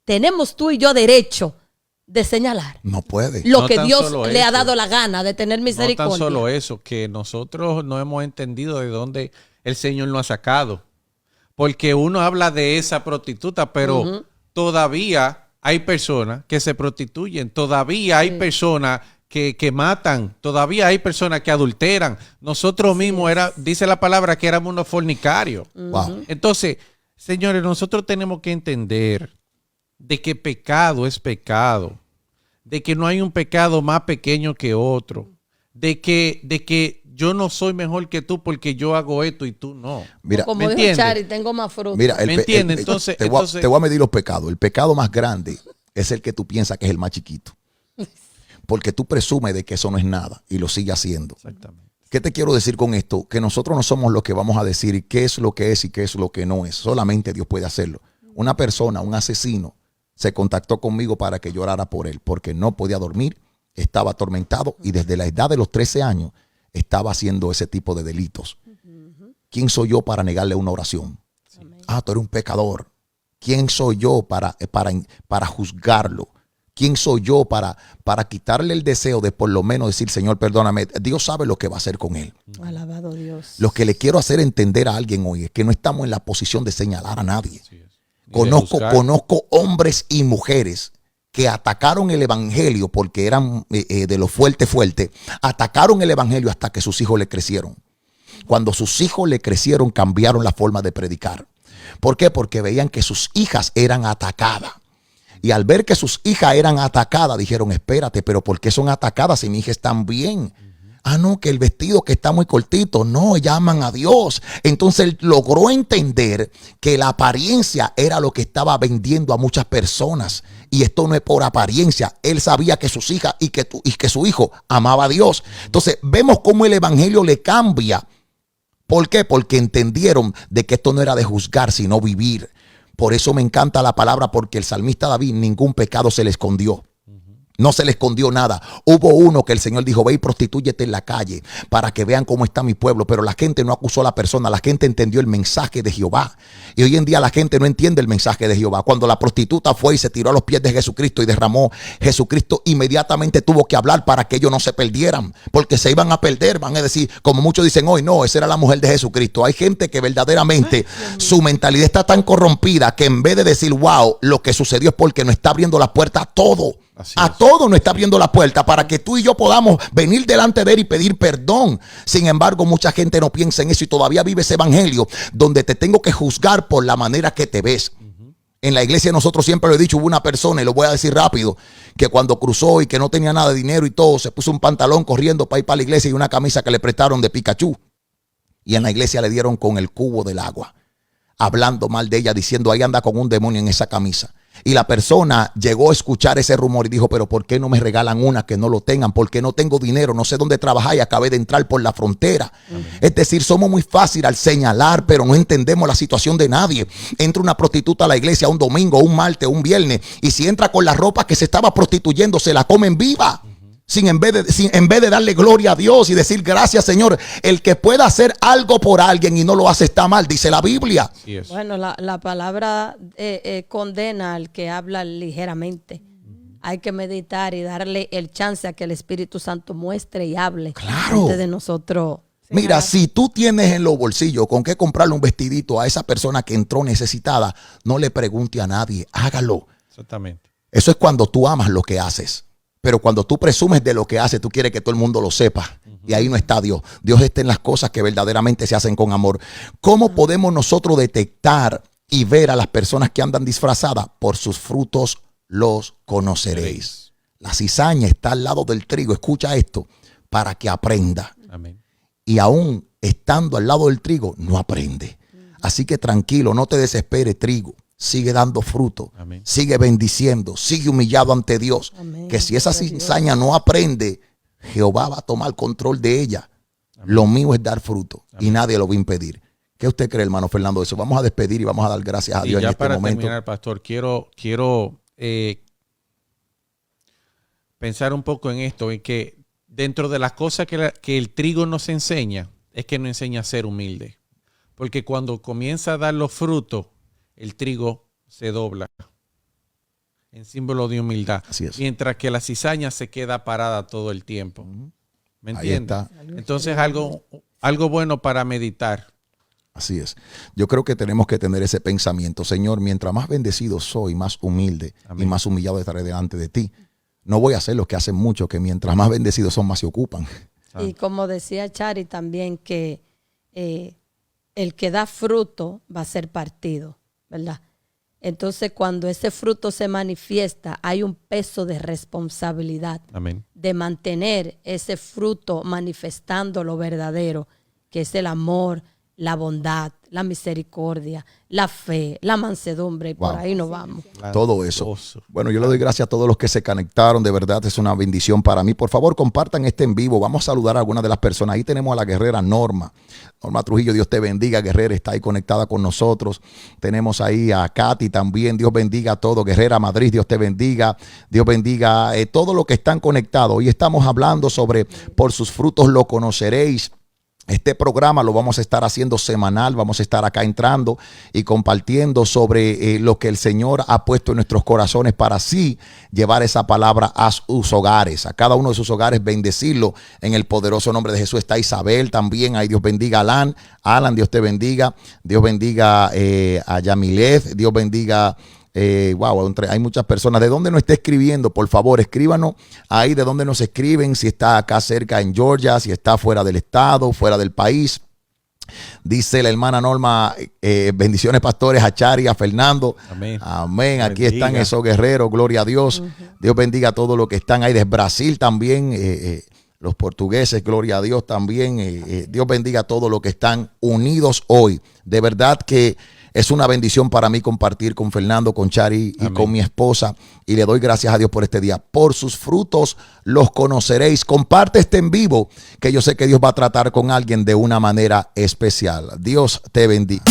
tenemos tú y yo derecho de señalar. No puede. Lo No que tan Dios solo le ha eso. dado la gana de tener misericordia. No tan solo eso, que nosotros no hemos entendido de dónde el Señor nos ha sacado. Porque uno habla de esa prostituta, pero todavía hay personas que se prostituyen, todavía hay personas que matan, todavía hay personas que adulteran. Nosotros mismos, dice la palabra, que éramos unos fornicarios. Wow. Entonces, señores, nosotros tenemos que entender de que pecado es pecado, de que no hay un pecado más pequeño que otro, de que yo no soy mejor que tú porque yo hago esto y tú no. Mira, Como ¿me dijo entiendes? Chari, tengo más fruta. mira, ¿Me entiendes? Entonces, te voy a medir los pecados. El pecado más grande es el que tú piensas que es el más chiquito. Porque tú presumes de que eso no es nada y lo sigues haciendo. Exactamente. ¿Qué te quiero decir con esto? Que nosotros no somos los que vamos a decir qué es lo que es y qué es lo que no es. Solamente Dios puede hacerlo. Una persona, un asesino, se contactó conmigo para que llorara por él, porque no podía dormir, estaba atormentado y desde la edad de los 13 años estaba haciendo ese tipo de delitos. ¿Quién soy yo para negarle una oración? Ah, tú eres un pecador. ¿Quién soy yo para juzgarlo? ¿Quién soy yo para quitarle el deseo de por lo menos decir, Señor, perdóname? Dios sabe lo que va a hacer con él. Alabado Dios. Lo que le quiero hacer entender a alguien hoy es que no estamos en la posición de señalar a nadie. Así es. Ni de juzgar. Conozco hombres y mujeres que atacaron el evangelio porque eran de lo fuerte, atacaron el evangelio hasta que sus hijos le crecieron. Cuando sus hijos le crecieron, cambiaron la forma de predicar. ¿Por qué? Porque veían que sus hijas eran atacadas. Y al ver que sus hijas eran atacadas, dijeron, espérate, pero ¿por qué son atacadas si mis hijas están bien? Ah, no, que el vestido que está muy cortito. No, llaman a Dios. Entonces él logró entender que la apariencia era lo que estaba vendiendo a muchas personas. Y esto no es por apariencia. Él sabía que sus hijas y que su hijo amaba a Dios. Entonces vemos cómo el evangelio le cambia. ¿Por qué? Porque entendieron de que esto no era de juzgar, sino vivir. Por eso me encanta la palabra, porque el salmista David, ningún pecado se le escondió. No se le escondió nada. Hubo uno que el Señor dijo, ve y prostitúyete en la calle para que vean cómo está mi pueblo. Pero la gente no acusó a la persona, la gente entendió el mensaje de Jehová. Y hoy en día la gente no entiende el mensaje de Jehová. Cuando la prostituta fue y se tiró a los pies de Jesucristo y derramó, Jesucristo inmediatamente tuvo que hablar para que ellos no se perdieran. Porque se iban a perder, van a decir, como muchos dicen hoy, no, esa era la mujer de Jesucristo. Hay gente que verdaderamente su mentalidad está tan corrompida que en vez de decir, wow, lo que sucedió es porque nos está abriendo la puerta a todo. A todo nos está abriendo la puerta para que tú y yo podamos venir delante de Él y pedir perdón. Sin embargo, mucha gente no piensa en eso y todavía vive ese evangelio donde te tengo que juzgar por la manera que te ves. En la iglesia nosotros siempre lo he dicho, hubo una persona, y lo voy a decir rápido, que cuando cruzó y que no tenía nada de dinero y todo, se puso un pantalón corriendo para ir para la iglesia y una camisa que le prestaron de Pikachu. Y en la iglesia le dieron con el cubo del agua, hablando mal de ella, diciendo, ahí anda con un demonio en esa camisa. Y la persona llegó a escuchar ese rumor y dijo, pero ¿por qué no me regalan una que no lo tengan? Porque no tengo dinero, no sé dónde trabajar y acabé de entrar por la frontera. Es decir, somos muy fácil al señalar, pero no entendemos la situación de nadie. Entra una prostituta a la iglesia un domingo, un martes, un viernes, y si entra con la ropa que se estaba prostituyendo, se la comen viva. En vez de darle gloria a Dios y decir gracias, Señor, el que pueda hacer algo por alguien y no lo hace está mal, dice la Biblia. Bueno, la palabra condena al que habla ligeramente. Hay que meditar y darle el chance a que el Espíritu Santo muestre y hable antes de nosotros. Mira, si tú tienes en los bolsillos con qué comprarle un vestidito a esa persona que entró necesitada, no le pregunte a nadie, hágalo. Exactamente. Eso es cuando tú amas lo que haces. Pero cuando tú presumes de lo que haces, tú quieres que todo el mundo lo sepa. Y ahí no está Dios. Dios está en las cosas que verdaderamente se hacen con amor. ¿Cómo podemos nosotros detectar y ver a las personas que andan disfrazadas? Por sus frutos los conoceréis. La cizaña está al lado del trigo. Escucha esto para que aprenda. Amén. Y aún estando al lado del trigo, no aprende. Así que tranquilo, no te desesperes, trigo. Sigue dando fruto, sigue bendiciendo, sigue humillado ante Dios. Amén. Que si esa cizaña no aprende, Jehová va a tomar control de ella. Amén. Lo mío es dar fruto. Amén. Y nadie lo va a impedir. ¿Qué usted cree, hermano Fernando, de eso? Vamos a despedir y vamos a dar gracias a Dios en este momento. Ya para terminar, pastor, quiero pensar un poco en esto, en que dentro de las cosas que el trigo nos enseña, es que nos enseña a ser humilde. Porque cuando comienza a dar los frutos, el trigo se dobla en símbolo de humildad. Así es. Mientras que la cizaña se queda parada todo el tiempo. ¿Me entiendes? Entonces algo bueno para meditar. Así es. Yo creo que tenemos que tener ese pensamiento. Señor, mientras más bendecido soy, más humilde. Amén. Y más humillado estaré delante de ti. No voy a hacer lo que hacen muchos, que mientras más bendecidos son, más se ocupan. Y como decía Chari también, que el que da fruto va a ser partido, ¿verdad? Entonces, cuando ese fruto se manifiesta, hay un peso de responsabilidad. Amén. De mantener ese fruto manifestando lo verdadero, que es el amor, la bondad, la misericordia, la fe, la mansedumbre, y por ahí nos vamos. Todo eso. Bueno, yo le doy gracias a todos los que se conectaron, de verdad es una bendición para mí. Por favor, compartan este en vivo, vamos a saludar a algunas de las personas. Ahí tenemos a la guerrera Norma Trujillo, Dios te bendiga, guerrera, está ahí conectada con nosotros. Tenemos ahí a Katy también, Dios bendiga a todos. Guerrera Madrid, Dios te bendiga, Dios bendiga todos los que están conectados. Hoy estamos hablando sobre por sus frutos lo conoceréis. Este programa lo vamos a estar haciendo semanal, vamos a estar acá entrando y compartiendo sobre lo que el Señor ha puesto en nuestros corazones para así llevar esa palabra a sus hogares, a cada uno de sus hogares, bendecirlo en el poderoso nombre de Jesús. Está Isabel también, ahí Dios bendiga a Alan, Dios te bendiga, Dios bendiga a Yamilet, Dios bendiga. Hay muchas personas. ¿De dónde nos está escribiendo? Por favor, escríbanos ahí de dónde nos escriben, si está acá cerca en Georgia, si está fuera del estado, fuera del país. Dice la hermana Norma, bendiciones pastores a Chari, a Fernando. Amén. Amén. Aquí bendiga. Están esos guerreros, gloria a Dios. Dios bendiga a todos los que están ahí. Desde Brasil también, los portugueses, gloria a Dios también. Dios bendiga a todos los que están unidos hoy. De verdad que es una bendición para mí compartir con Fernando, con Chari y Amén. Con mi esposa. Y le doy gracias a Dios por este día. Por sus frutos los conoceréis. Comparte este en vivo, que yo sé que Dios va a tratar con alguien de una manera especial. Dios te bendiga.